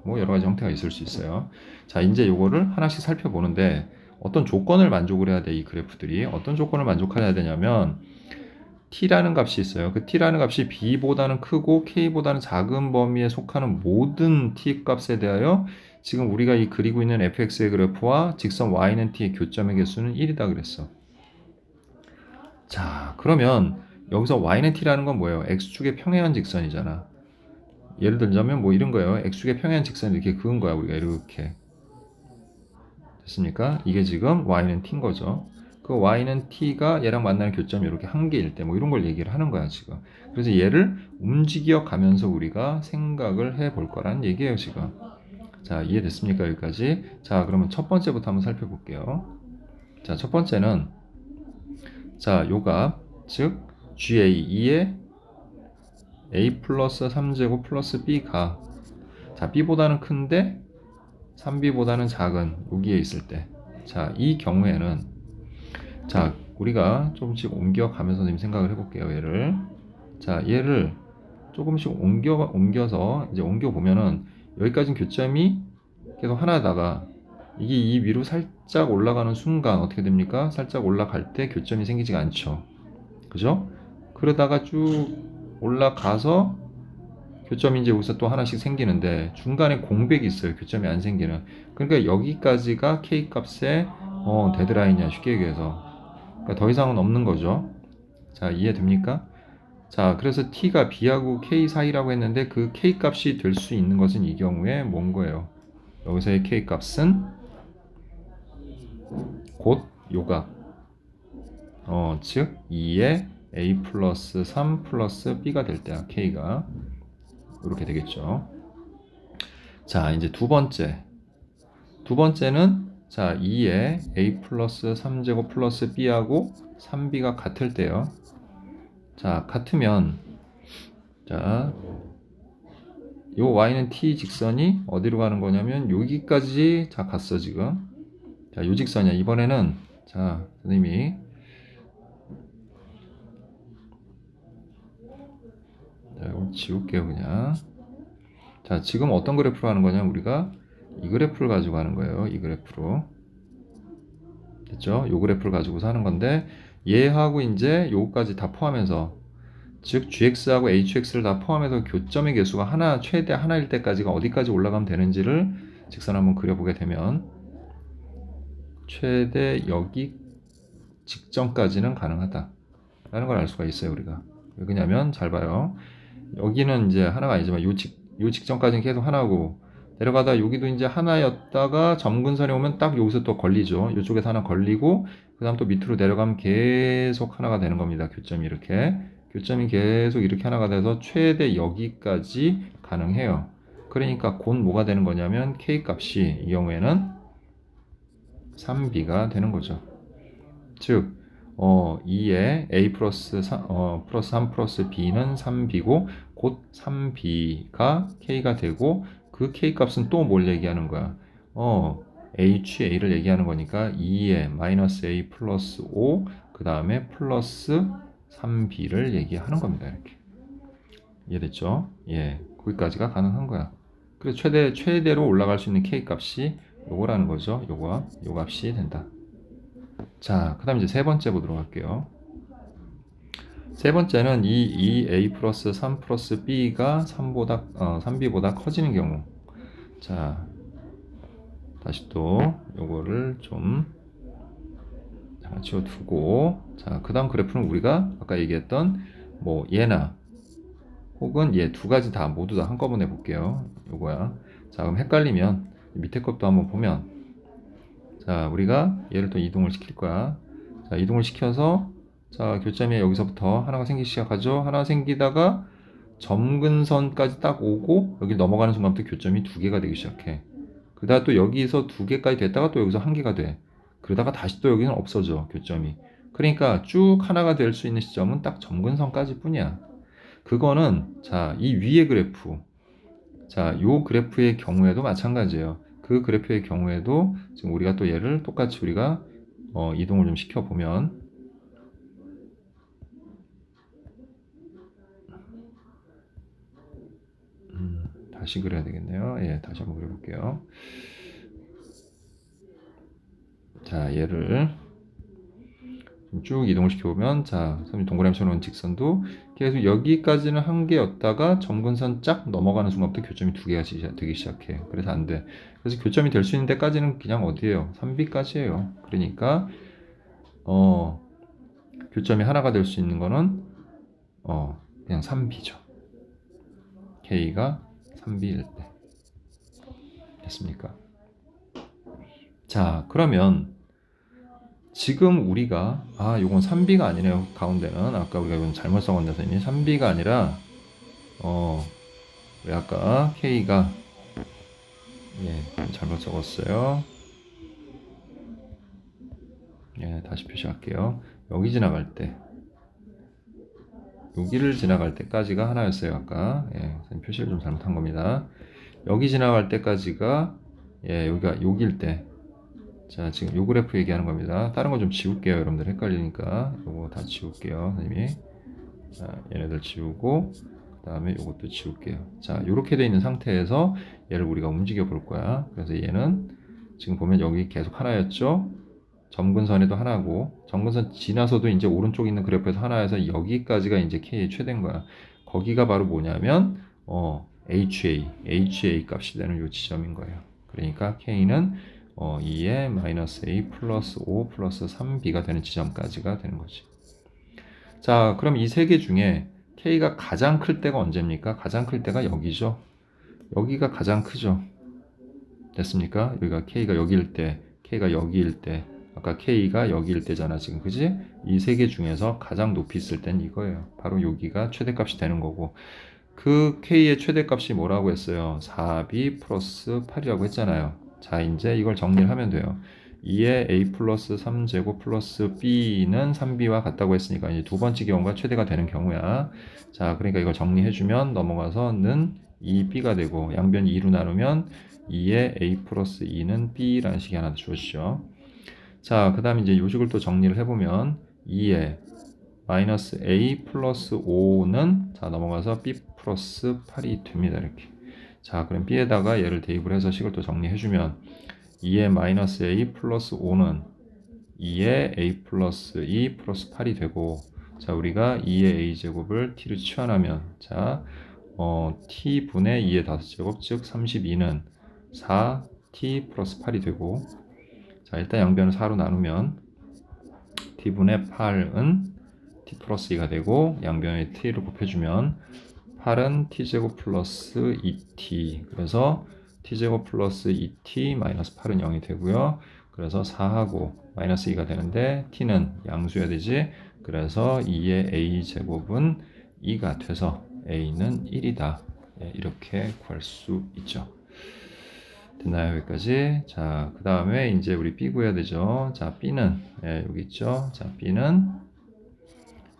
뭐 여러 가지 형태가 있을 수 있어요. 자 이제 요거를 하나씩 살펴보는데 어떤 조건을 만족을 해야 돼. 이 그래프들이 어떤 조건을 만족해야 되냐면 t라는 값이 있어요. 그 t라는 값이 b보다는 크고 k보다는 작은 범위에 속하는 모든 t 값에 대하여 지금 우리가 이 그리고 있는 fx의 그래프와 직선 y는 t의 교점의 개수는 1이다 그랬어. 자 그러면 여기서 y는 t라는 건 뭐예요? x축의 평행한 직선이잖아. 예를 들자면 뭐 이런 거예요. x축의 평행한 직선이 이렇게 그은 거야. 우리가 이렇게 됐습니까? 이게 지금 y는 t인 거죠. 그 y는 t가 얘랑 만나는 교점이 이렇게 한 개일 때 뭐 이런 걸 얘기를 하는 거야 지금. 그래서 얘를 움직여 가면서 우리가 생각을 해 볼 거란 얘기예요 지금. 자 이해됐습니까? 여기까지. 자 그러면 첫 번째부터 한번 살펴볼게요. 자 첫 번째는 자 요값 즉 GA2의 A 플러스 3제곱 플러스 B가 자 B보다는 큰데 3B보다는 작은 여기에 있을 때 자 이 경우에는 자 우리가 조금씩 옮겨가면서 좀 생각을 해볼게요. 얘를 조금씩 옮겨서 이제 옮겨보면은 여기까지는 교점이 계속 하나다가 이게 이 위로 살짝 올라가는 순간 어떻게 됩니까? 살짝 올라갈 때 교점이 생기지가 않죠. 그죠? 그러다가 쭉 올라가서 교점이 이제 여기서 또 하나씩 생기는데 중간에 공백이 있어요. 교점이 안 생기는. 그러니까 여기까지가 K 값의 데드라인이야. 쉽게 얘기해서. 그러니까 더 이상은 없는 거죠. 자, 이해됩니까? 자, 그래서 T가 B하고 K 사이라고 했는데 그 K 값이 될 수 있는 것은 이 경우에 뭔 거예요? 여기서의 K 값은 곧 요값. 즉 2의 A 플러스 3 플러스 B가 될 때야. K가. 이렇게 되겠죠. 자, 이제 두 번째는 자, 2의 A 플러스 3제곱 플러스 B하고 3B가 같을 때요. 자, 같으면 자, 요 Y는 T 직선이 어디로 가는 거냐면 여기까지 자, 갔어 지금. 자, 요 직선이야. 이번에는 자, 선생님이 자, 이걸 지울게요 그냥. 자, 지금 어떤 그래프로 하는 거냐면 우리가 이 그래프를 가지고 하는 거예요. 이 그래프로. 됐죠? 요 그래프를 가지고서 하는 건데 얘하고 이제 요거까지 다 포함해서 즉 gx하고 hx를 다 포함해서 교점의 개수가 하나 최대 하나일 때까지가 어디까지 올라가면 되는지를 직선 한번 그려보게 되면 최대 여기 직전까지는 가능하다 라는 걸 알 수가 있어요. 우리가 왜냐면 잘 봐요. 여기는 이제 하나가 아니지만 요 직전까지는 계속 하나고 내려가다 여기도 이제 하나였다가 점근선에 오면 딱 여기서 또 걸리죠. 이쪽에서 하나 걸리고 그 다음 또 밑으로 내려가면 계속 하나가 되는 겁니다. 교점이 계속 이렇게 하나가 돼서 최대 여기까지 가능해요. 그러니까 곧 뭐가 되는 거냐면 K 값이 이 경우에는 3B가 되는 거죠. 즉 2의 A 플러스 3 플러스 B는 3B고 곧 3B가 K가 되고 그 K 값은 또 뭘 얘기하는 거야? HA를 얘기하는 거니까 2의 마이너스 A 플러스 5 그 다음에 플러스 3B를 얘기하는 겁니다. 이렇게 이해됐죠? 예, 거기까지가 가능한 거야. 그래서 최대로 올라갈 수 있는 K 값이 요거라는 거죠. 요 값이 된다. 자, 그 다음 이제 세 번째 보도록 할게요. 세 번째는 이 2A 플러스 3 플러스 B가 3B보다 커지는 경우. 자, 다시 또 요거를 좀 지워두고 자, 그 다음 그래프는 우리가 아까 얘기했던 뭐 얘나 혹은 얘 두 가지 다 모두 다 한꺼번에 볼게요. 요거야. 자, 그럼 헷갈리면 밑에 것도 한번 보면 자, 우리가 얘를 또 이동을 시킬 거야. 자, 이동을 시켜서 자, 교점이 여기서부터 하나가 생기기 시작하죠. 하나 생기다가 점근선까지 딱 오고 여기 넘어가는 순간부터 교점이 두 개가 되기 시작해. 그러다가 또 여기서 두 개까지 됐다가 또 여기서 한 개가 돼. 그러다가 다시 또 여기는 없어져, 교점이. 그러니까 쭉 하나가 될 수 있는 시점은 딱 점근선까지 뿐이야. 그거는 자, 이 위의 그래프, 자, 요 그래프의 경우에도 마찬가지예요. 그 그래프의 경우에도 지금 우리가 또 얘를 똑같이 우리가 이동을 좀 시켜보면 다시 그려야 되겠네요. 예, 다시 한번 그려볼게요. 자, 얘를 쭉 이동을 시켜보면, 자, 선생님 동그라미처럼 온 직선도 계속 여기까지는 한 개였다가 점근선 쫙 넘어가는 순간부터 교점이 두 개가 되기 시작해. 그래서 안 돼. 그래서 교점이 될 수 있는 데까지는 그냥 어디예요? 3B까지예요. 그러니까 교점이 하나가 될 수 있는 거는 그냥 3B죠. K가 3B일 때. 됐습니까? 자, 그러면 지금 우리가 요건 3B가 아니네요. 가운데는 아까 우리가 이건 잘못 써왔네 선생님이. 3B가 아니라 우리 아까 K가 잘못 적었어요. 다시 표시할게요. 여기 지나갈 때 여기를 지나갈 때까지가 하나였어요. 아까 선생님 표시를 좀 잘못한 겁니다. 여기 지나갈 때까지가 여기가 여기일 때. 자, 지금 요 그래프 얘기하는 겁니다. 다른 거 좀 지울게요. 여러분들 헷갈리니까 요거 다 지울게요. 선생님이. 자, 얘네들 지우고 그 다음에 요것도 지울게요. 자, 요렇게 돼 있는 상태에서 얘를 우리가 움직여 볼 거야. 그래서 얘는 지금 보면 여기 계속 하나였죠. 점근선에도 하나고 점근선 지나서도 이제 오른쪽에 있는 그래프에서 하나여서 여기까지가 이제 K의 최대인 거야. 거기가 바로 뭐냐면 HA 값이 되는 요 지점인 거예요. 그러니까 K는 2의 마이너스 A 플러스 5 플러스 3B가 되는 지점까지가 되는 거지. 자, 그럼 이 세 개 중에 K가 가장 클 때가 언제입니까? 가장 클 때가 여기죠. 여기가 가장 크죠. 됐습니까? 여기가 K가 여기일 때, K가 여기일 때, 아까 K가 여기일 때잖아 지금, 그지? 이 세 개 중에서 가장 높이 있을 땐 이거예요. 바로 여기가 최대값이 되는 거고, 그 K의 최대값이 뭐라고 했어요? 4B 플러스 8이라고 했잖아요. 자, 이제 이걸 정리를 하면 돼요. 2의 A 플러스 3제곱 플러스 B는 3B와 같다고 했으니까 이제 두 번째 경우가 최대가 되는 경우야. 자, 그러니까 이걸 정리해주면 넘어가서는 2B가 되고 양변 2로 나누면 2의 A 플러스 2는 B라는 식이 하나 주어지죠. 자, 그 다음에 이제 요식을 또 정리를 해보면 2의 마이너스 A 플러스 5는 자 넘어가서 B 플러스 8이 됩니다. 이렇게. 자, 그럼 B에다가 얘를 대입을 해서 식을 또 정리해주면 2의 마이너스 A 플러스 5는 2의 A 플러스 2 플러스 8이 되고, 자, 우리가 2의 A제곱을 T를 치환하면, 자, T분의 2의 5제곱, 즉 32는 4T 플러스 8이 되고, 자, 일단 양변을 4로 나누면 T분의 8은 T 플러스 2가 되고, 양변에 T를 곱해주면 8은 T제곱 플러스 2T, 그래서 T제곱 플러스 2T 마이너스 8은 0이 되고요. 그래서 4하고 마이너스 2가 되는데 T는 양수여야 되지. 그래서 2의 A제곱은 2가 돼서 A는 1이다. 이렇게 구할 수 있죠. 됐나요? 여기까지. 자, 그 다음에 이제 우리 B 구해야 되죠. 자, B는 여기 있죠. 자, B는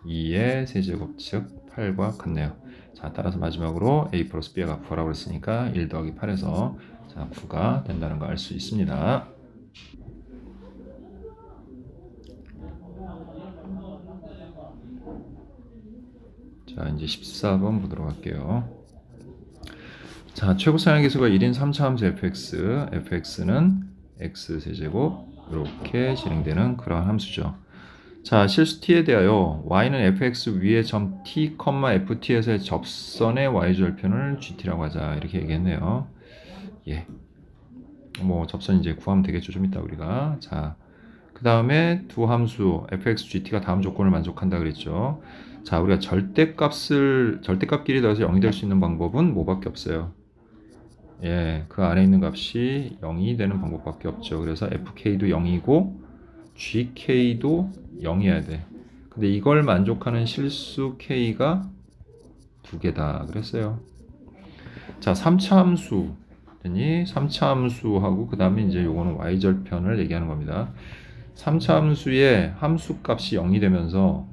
2의 세제곱 즉 8과 같네요. 자, 따라서 마지막으로 A 플러스 B가 9라고 그랬으니까 1 더하기 8에서 자, 9가 된다는 거 알 수 있습니다. 자, 이제 14번 보도록 할게요. 자, 최고상의 계수가 1인 3차 함수 fx는 x세제곱 이렇게 진행되는 그러한 함수죠. 자, 실수 t에 대하여 y는 fx 위의 점 t, ft에서의 접선의 y절편을 gt라고 하자 이렇게 얘기했네요. 뭐 접선 이제 구하면 되겠죠. 좀 이따 우리가. 자, 그 다음에 두 함수 fx, gt가 다음 조건을 만족한다 그랬죠. 자, 우리가 절대값끼리 더해서 0이 될 수 있는 방법은 뭐밖에 없어요. 그 안에 있는 값이 0이 되는 방법밖에 없죠. 그래서 fk도 0이고 gk도 0이어야 돼. 근데 이걸 만족하는 실수 k가 두 개다 그랬어요. 자, 3차 함수. 3차 함수하고 그 다음에 이제 요거는 y절편을 얘기하는 겁니다. 3차 함수의 함수 값이 0이 되면서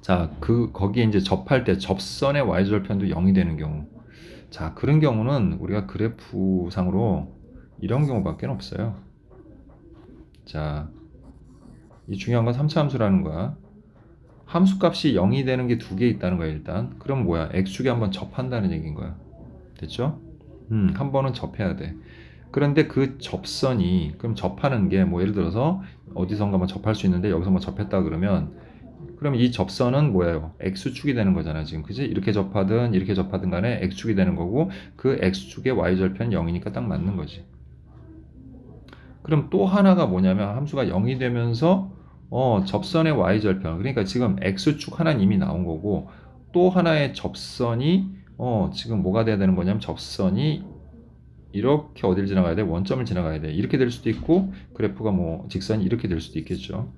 자, 거기에 이제 접할 때 접선의 y절편도 0이 되는 경우. 자, 그런 경우는 우리가 그래프상으로 이런 경우밖에 없어요. 자, 이 중요한 건 3차 함수라는 거야. 함수 값이 0이 되는 게 두 개 있다는 거야, 일단. 그럼 뭐야? x축에 한번 접한다는 얘기인 거야. 됐죠? 한 번은 접해야 돼. 그런데 그 접선이, 그럼 접하는 게 뭐 예를 들어서 어디선가 뭐 접할 수 있는데 여기서 뭐 접했다 그러면 그럼 이 접선은 뭐예요? x축이 되는 거잖아, 지금. 그지? 이렇게 접하든 간에 x축이 되는 거고 그 x축의 y절편 0이니까 딱 맞는 거지. 그럼 또 하나가 뭐냐면 함수가 0이 되면서 접선의 y절편. 그러니까 지금 x축 하나는 이미 나온 거고 또 하나의 접선이 지금 뭐가 돼야 되는 거냐면 접선이 이렇게 어디를 지나가야 돼? 원점을 지나가야 돼. 이렇게 될 수도 있고 그래프가 뭐 직선이 이렇게 될 수도 있겠죠.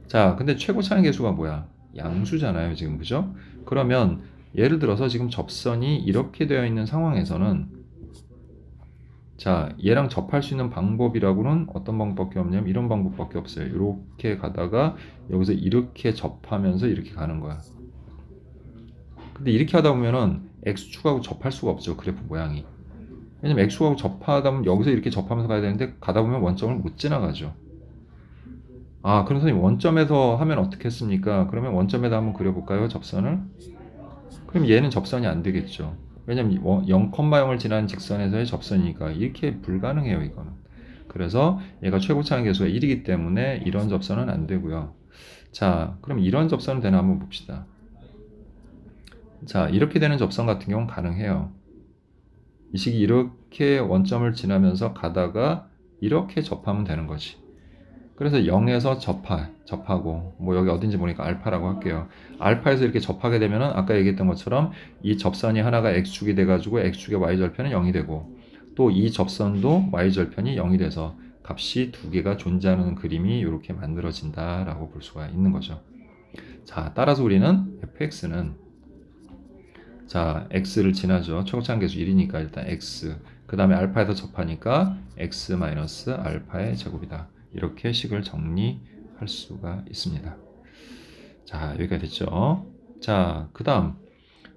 자, 근데 최고 차항 계수가 뭐야? 양수잖아요, 지금. 그죠? 그러면 예를 들어서 지금 접선이 이렇게 되어 있는 상황에서는 자, 얘랑 접할 수 있는 방법이라고는 어떤 방법밖에 없냐면 이런 방법밖에 없어요. 이렇게 가다가 여기서 이렇게 접하면서 이렇게 가는 거야. 근데 이렇게 하다 보면은 x축하고 접할 수가 없죠, 그래프 모양이. 왜냐면 x축하고 접하다 보면 여기서 이렇게 접하면서 가야 되는데 가다 보면 원점을 못 지나가죠. 아, 그럼 선생님 원점에서 하면 어떻겠습니까? 그러면 원점에다 한번 그려볼까요, 접선을? 그럼 얘는 접선이 안 되겠죠. 왜냐면 0,0을 지나는 직선에서의 접선이니까 이렇게 불가능해요, 이거는. 그래서 얘가 최고차항 계수가 1이기 때문에 이런 접선은 안 되고요. 자, 그럼 이런 접선은 되나 한번 봅시다. 자, 이렇게 되는 접선 같은 경우는 가능해요. 이 식이 이렇게 원점을 지나면서 가다가 이렇게 접하면 되는 거지. 그래서 0에서 접하고 뭐 여기 어딘지 모르니까 알파라고 할게요. 알파에서 이렇게 접하게 되면은 아까 얘기했던 것처럼 이 접선이 하나가 x축이 돼가지고 x축의 y절편은 0이 되고 또 이 접선도 y절편이 0이 돼서 값이 두 개가 존재하는 그림이 이렇게 만들어진다라고 볼 수가 있는 거죠. 자, 따라서 우리는 fx는 자, x를 지나죠. 최고차항 계수 1이니까 일단 x. 그 다음에 알파에서 접하니까 x 마이너스 알파의 제곱이다. 이렇게 식을 정리할 수가 있습니다. 자, 여기가 됐죠. 자, 그 다음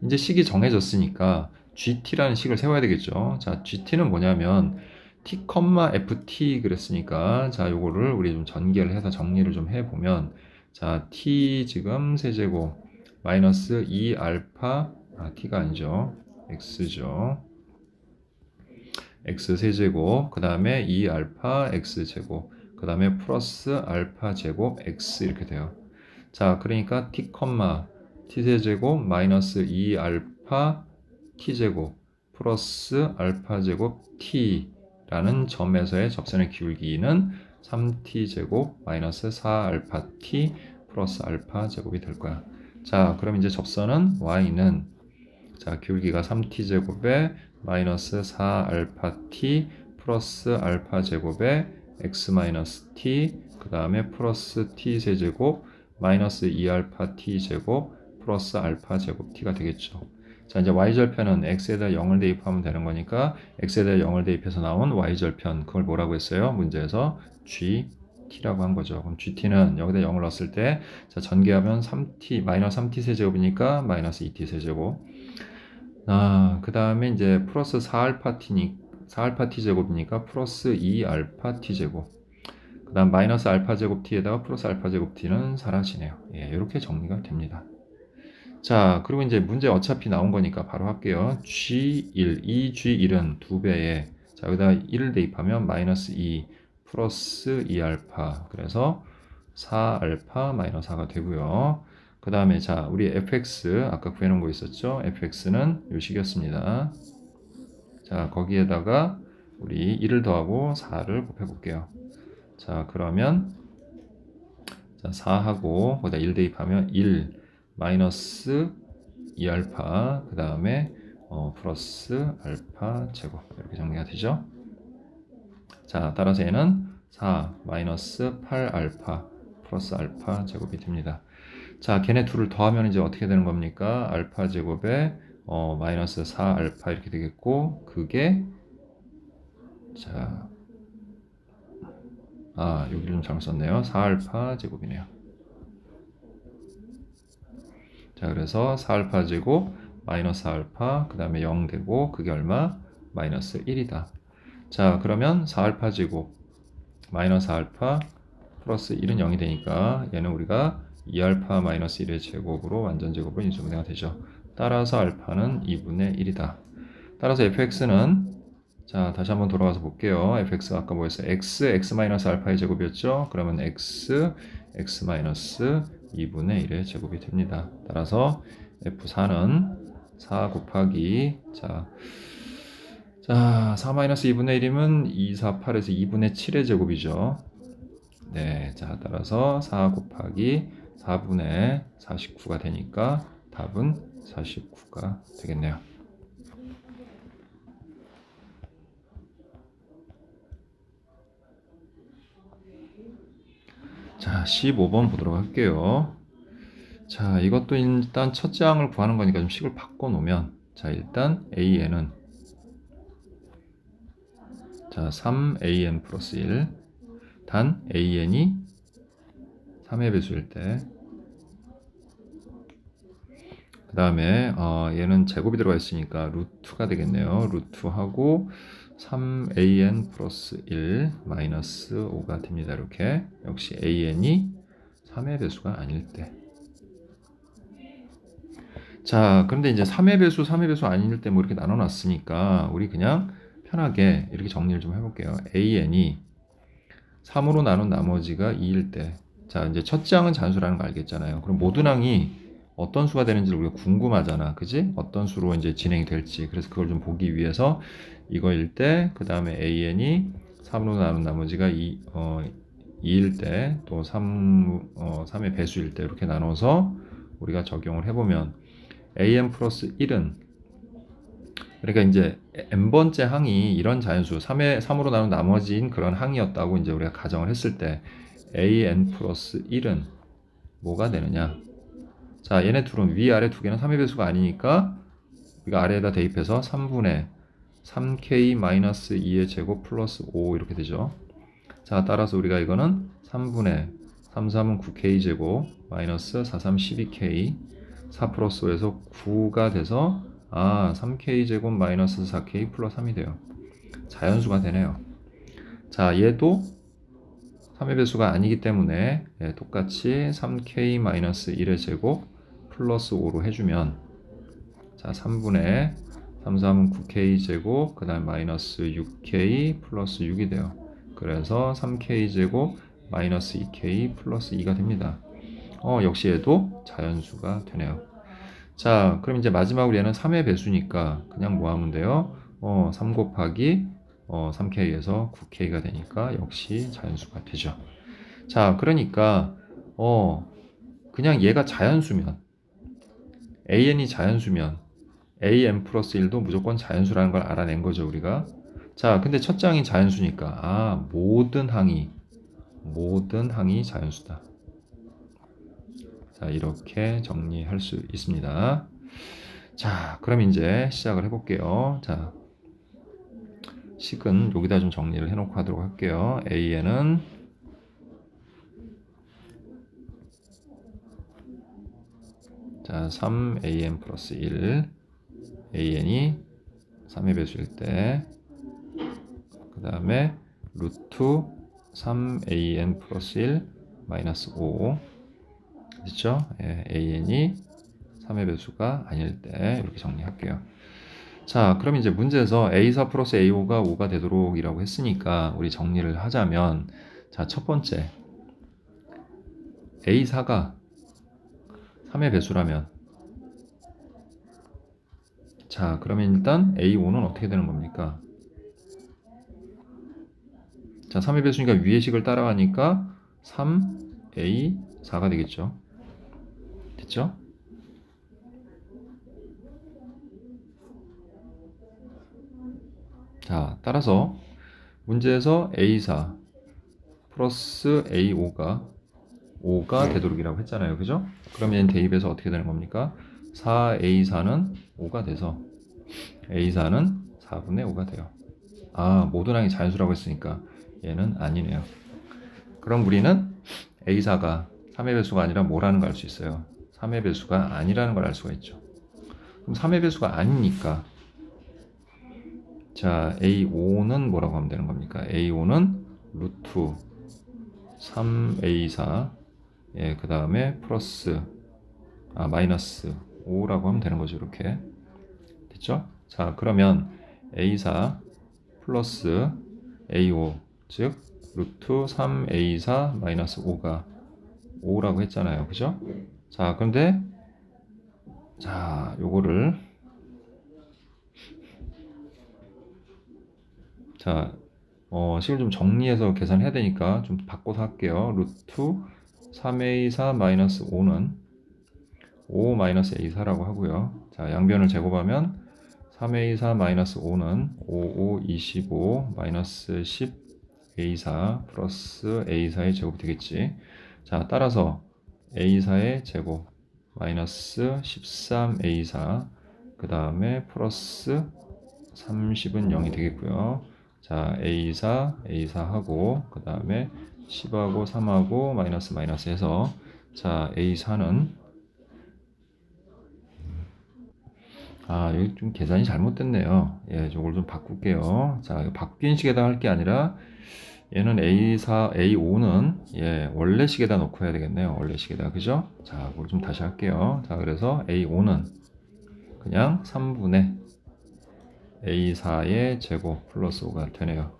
이제 식이 정해졌으니까 GT라는 식을 세워야 되겠죠. 자, GT는 뭐냐면 T, FT 그랬으니까 자, 요거를 우리 좀 전개를 해서 정리를 좀 해보면 자, T 지금 세제곱 마이너스 2알파 T가 아니죠. X죠. X 세제곱 그 다음에 2알파 X제곱 그 다음에 플러스 알파 제곱 X 이렇게 돼요. 자, 그러니까 T, T세제곱 마이너스 2알파 T제곱 플러스 알파 제곱 T라는 점에서의 접선의 기울기는 3T제곱 마이너스 4알파 T 플러스 알파 제곱이 될 거야. 자, 그럼 이제 접선은 Y는 자, 기울기가 3T제곱에 마이너스 4알파 T 플러스 알파 제곱에 X 마이너스 T 그 다음에 플러스 T 세제곱 마이너스 2알파 T 제곱 플러스 알파 제곱 T가 되겠죠. 자, 이제 Y절편은 X에다 0을 대입하면 되는 거니까 X에다 0을 대입해서 나온 Y절편 그걸 뭐라고 했어요? 문제에서 GT라고 한 거죠. 그럼 GT는 여기다 0을 넣었을 때 자, 전개하면 3T 마이너스 3T 세제곱이니까 마이너스 2T 세제곱 그 다음에 이제 플러스 4알파 t 제곱이니까 플러스 2알파 t 제곱. 그 다음 마이너스 알파 제곱 t에다가 플러스 알파 제곱 t는 사라지네요. 예, 이렇게 정리가 됩니다. 자, 그리고 이제 문제 어차피 나온 거니까 바로 할게요. G1, 이 G1은 2배에 자, 여기다 1을 대입하면 마이너스 2 플러스 2알파. 그래서 4알파 마이너스 4가 되고요. 그 다음에 자, 우리 fx 아까 구해놓은 거 있었죠? fx는 요 식이었습니다. 자, 거기에다가 우리 1을 더하고 4를 곱해 볼게요. 자, 그러면 자, 4하고 거기다 1 대입하면 1 마이너스 2알파 그 다음에 플러스 알파 제곱 이렇게 정리가 되죠. 자, 따라서 얘는 4 마이너스 8알파 플러스 알파 제곱이 됩니다. 자, 걔네 둘을 더하면 이제 어떻게 되는 겁니까? 알파 제곱에 마이너스 4알파 이렇게 되겠고 그게 자 여기를 좀 잘못 썼네요. 4알파 제곱이네요. 자, 그래서 4알파 제곱 마이너스 알파 그 다음에 0 되고 그게 얼마? 마이너스 1이다. 자, 그러면 4알파 제곱 마이너스 알파 플러스 1은 0이 되니까 얘는 우리가 2알파 마이너스 1의 제곱으로 완전 제곱으로 인수분해가 되죠. 따라서 알파는 2분의 1이다. 따라서 fx는 자, 다시 한번 돌아가서 볼게요. fx가 아까 뭐였어요? x 마이너스 알파의 제곱이었죠? 그러면 x 마이너스 2분의 1의 제곱이 됩니다. 따라서 f4는 4 곱하기 자 4 마이너스 2분의 1이면 2, 4, 8에서 2분의 7의 제곱이죠. 네, 자, 따라서 4 곱하기 4분의 49가 되니까 답은 49가 되겠네요. 자, 15번 보도록 할게요. 자, 이것도 일단 첫째 항을 구하는 거니까 좀 식을 바꿔놓으면 자, 일단 AN은 자, 3AN 플러스 1 단 AN이 3의 배수일 때 그 다음에 얘는 제곱이 들어가 있으니까 루트가 되겠네요. 루트하고 3an 플러스 1 마이너스 5가 됩니다. 이렇게 역시 an이 3의 배수가 아닐 때. 자, 그런데 이제 3의 배수 아닐 때 뭐 이렇게 나눠놨으니까 우리 그냥 편하게 이렇게 정리를 좀 해볼게요. an이 3으로 나눈 나머지가 2일 때. 자, 이제 첫째 항은 잔수라는 거 알겠잖아요. 그럼 모든 항이 어떤 수가 되는지를 우리가 궁금하잖아. 그지? 어떤 수로 이제 진행이 될지. 그래서 그걸 좀 보기 위해서 이거일 때, 그 다음에 an이 3으로 나눈 나머지가 2일 때, 또 3의 배수일 때 이렇게 나눠서 우리가 적용을 해보면 an 플러스 1은 그러니까 이제 n번째 항이 이런 자연수 3으로 나눈 나머지인 그런 항이었다고 이제 우리가 가정을 했을 때 an 플러스 1은 뭐가 되느냐? 자, 얘네 둘은 위아래 두 개는 3의 배수가 아니니까 우리가 아래에다 대입해서 3분의 3k-2의 제곱 플러스 5 이렇게 되죠. 자, 따라서 우리가 이거는 3분의 3, 3은 9k 제곱 마이너스 4, 3, 12k 4 플러스 5에서 9가 돼서 3k 제곱 마이너스 4k 플러스 3이 돼요. 자연수가 되네요. 자, 얘도 3의 배수가 아니기 때문에 똑같이 3k 마이너스 1의 제곱 플러스 5로 해주면 자 3분의 3, 3은 9k 제곱 그 다음 마이너스 6k 플러스 6이 돼요. 그래서 3k 제곱 마이너스 2k 플러스 2가 됩니다. 역시 얘도 자연수가 되네요. 자, 그럼 이제 마지막으로 얘는 3의 배수니까 그냥 뭐 하면 돼요? 3 곱하기 3k에서 9k가 되니까 역시 자연수가 되죠. 자, 그러니까 그냥 얘가 자연수면 an이 자연수면 an 플러스 1도 무조건 자연수라는 걸 알아낸 거죠, 우리가. 자, 근데 첫째 항이 자연수니까 모든 항이 자연수다. 자, 이렇게 정리할 수 있습니다. 자, 그럼 이제 시작을 해볼게요. 자, 식은 여기다 좀 정리를 해놓고 하도록 할게요. an은 자, 3an 플러스 1 an이 3의 배수일 때 그 다음에 루트 3an 플러스 1 마이너스 5 됐죠? an이 3의 배수가 아닐 때 이렇게 정리할게요. 자, 그럼 이제 문제에서 A4 플러스 A5가 5가 되도록 이라고 했으니까 우리 정리를 하자면 자, 첫 번째 A4가 3의 배수라면 자, 그러면 일단 A5는 어떻게 되는 겁니까? 자, 3의 배수니까 위의 식을 따라가니까 3A4가 되겠죠. 됐죠? 자, 따라서 문제에서 A4 플러스 A5가 5가 되도록이라고 했잖아요. 그죠? 그러면 대입해서 어떻게 되는 겁니까? 4A4는 5가 돼서 A4는 4분의 5가 돼요. 모든 항이 자연수라고 했으니까 얘는 아니네요. 그럼 우리는 A사가 3의 배수가 아니라 뭐라는 걸 알 수 있어요? 3의 배수가 아니라는 걸 알 수가 있죠. 그럼 3의 배수가 아니니까 자, A5는 뭐라고 하면 되는 겁니까? A5는 루트 3A4 예, 그 다음에 플러스 마이너스 5라고 하면 되는 거죠. 이렇게 됐죠? 자, 그러면 A4 플러스 A5 즉 루트 3A4 마이너스 5가 5라고 했잖아요. 그죠? 자, 그런데 자, 요거를 자, 식을 좀 정리해서 계산해야 되니까 좀 바꿔서 할게요. 루트 3A4 마이너스 5는 5 마이너스 A4라고 하고요. 자, 양변을 제곱하면 3A4 마이너스 5는 5, 5, 25 마이너스 10 A4 플러스 A4의 제곱이 되겠지. 자, 따라서 A4의 제곱 마이너스 13 A4 그 다음에 플러스 30은 0이 되겠고요. 자, A4 하고 그 다음에 10하고 3하고 마이너스 해서 자, A4는 여기 좀 계산이 잘못됐네요. 예, 저걸 좀 바꿀게요. 자, 이거 바뀐 식에다 할 게 아니라 얘는 A5는 예, 원래 식에다 놓고 해야 되겠네요. 원래 식에다. 그죠? 자, 그걸 좀 다시 할게요. 자, 그래서 A5는 그냥 3분의 A4의 제곱 플러스 5가 되네요.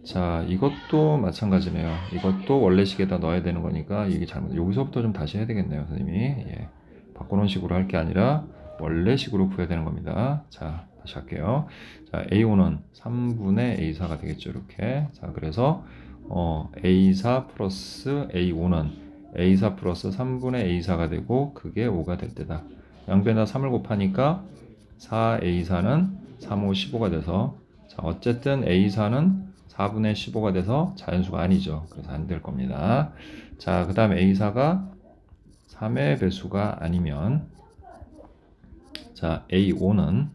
자, 이것도 마찬가지네요. 이것도 원래 식에다 넣어야 되는 거니까 이게 잘못. 여기서부터 좀 다시 해야 되겠네요, 선생님이. 예, 바꾸는 식으로 할 게 아니라 원래 식으로 구해야 되는 겁니다. 자, 다시 할게요. 자, A5는 3분의 A4가 되겠죠, 이렇게. 자, 그래서 A4 플러스 A5는 A4 플러스 3분의 A4가 되고 그게 5가 될 때다. 양변에다 3을 곱하니까 4A4는 3, 5, 15가 돼서 자, 어쨌든 A4는 4분의 15가 돼서 자연수가 아니죠. 그래서 안 될 겁니다. 자, 그 다음 A4가 3의 배수가 아니면 자, A5는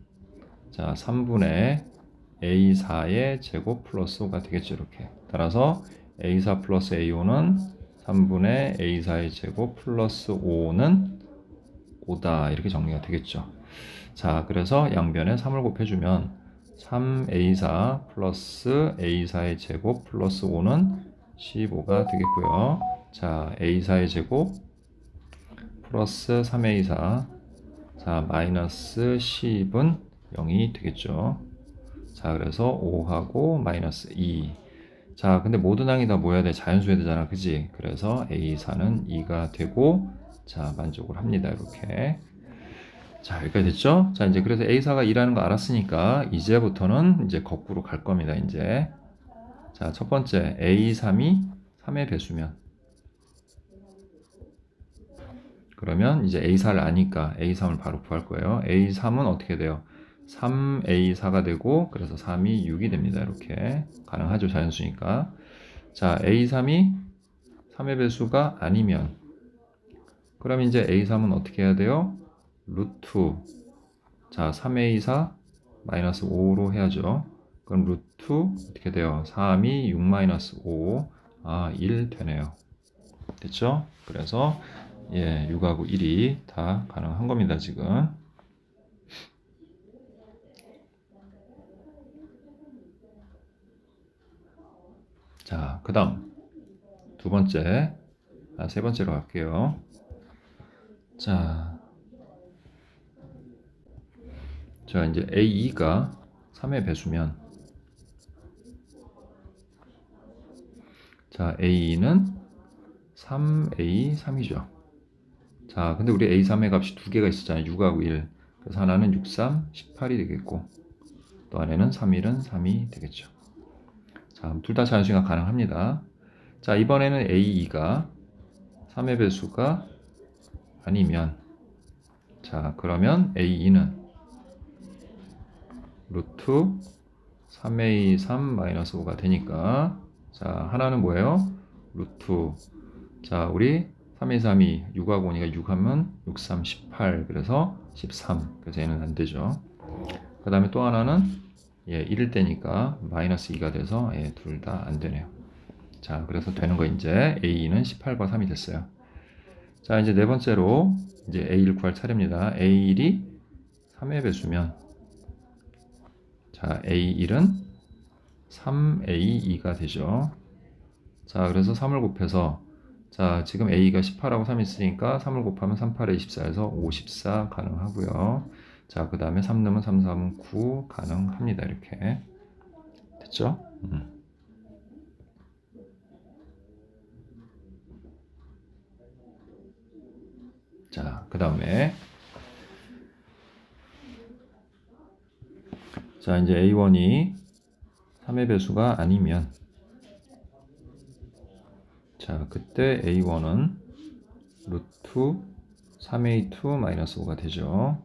자, 3분의 A4의 제곱 플러스 5가 되겠죠. 이렇게. 따라서 A4 플러스 A5는 3분의 A4의 제곱 플러스 5는 5다. 이렇게 정리가 되겠죠. 자, 그래서 양변에 3을 곱해주면 3A4 플러스 A4의 제곱 플러스 5는 15가 되겠고요. 자, A4의 제곱 플러스 3A4 자, 마이너스 10은 0이 되겠죠. 자, 그래서 5하고 마이너스 2 자, 근데 모든 항이 다 뭐여야 돼? 자연수여야 되잖아. 그지? 그래서 A4는 2가 되고 자, 만족을 합니다. 이렇게 자, 여기까지 됐죠? 자, 이제 그래서 A4가 2라는 거 알았으니까 이제부터는 이제 거꾸로 갈 겁니다. 이제 자, 첫 번째 A3이 3의 배수면 그러면 이제 A4를 아니까 A3을 바로 구할 거예요. A3은 어떻게 돼요? 3A4가 되고 그래서 3이 6이 됩니다. 이렇게 가능하죠. 자연수니까. 자, A3이 3의 배수가 아니면 그럼 이제 A3은 어떻게 해야 돼요? 루트 자, 3A4 마이너스 5로 해야죠. 그럼 루트 어떻게 돼요? 3이 6 마이너스 5 1 되네요. 됐죠? 그래서 예, 6하고 1이 다 가능한 겁니다, 지금. 자, 그 다음 두 번째, 세 번째로 갈게요. 자, 이제 A2가 3의 배수면 자, A2는 3A3이죠. 자, 근데 우리 A3의 값이 두 개가 있었잖아요. 6하고 1. 그래서 하나는 6, 3, 18이 되겠고 또 안에는 3, 1은 3이 되겠죠. 자, 둘 다 자연수가 가능합니다. 자, 이번에는 A2가 3의 배수가 아니면 자, 그러면 A2는 루트 3A3-5가 되니까 자, 하나는 뭐예요? 루트 자, 우리 3A3이 6하고 오니까 6하면 6, 3, 18 그래서 13 그래서 얘는 안 되죠. 그 다음에 또 하나는 예, 1일 때니까 마이너스 2가 돼서 예, 둘 다 안 되네요. 자, 그래서 되는 거 이제 A는 18과 3이 됐어요. 자, 이제 네 번째로 이제 A1 구할 차례입니다. A1이 3의 배수면, 자, A1은 3A2가 되죠. 자, 그래서 3을 곱해서, 자, 지금 A가 18하고 3이 있으니까 3을 곱하면 3, 8에 24에서 54 가능하고요. 자, 그 다음에 3 넣으면 3, 3은 9 가능합니다. 이렇게. 됐죠? 자, 그 다음에 자, 이제 A1이 3의 배수가 아니면, 자, 그때 A1은 루트 3A2-5가 되죠.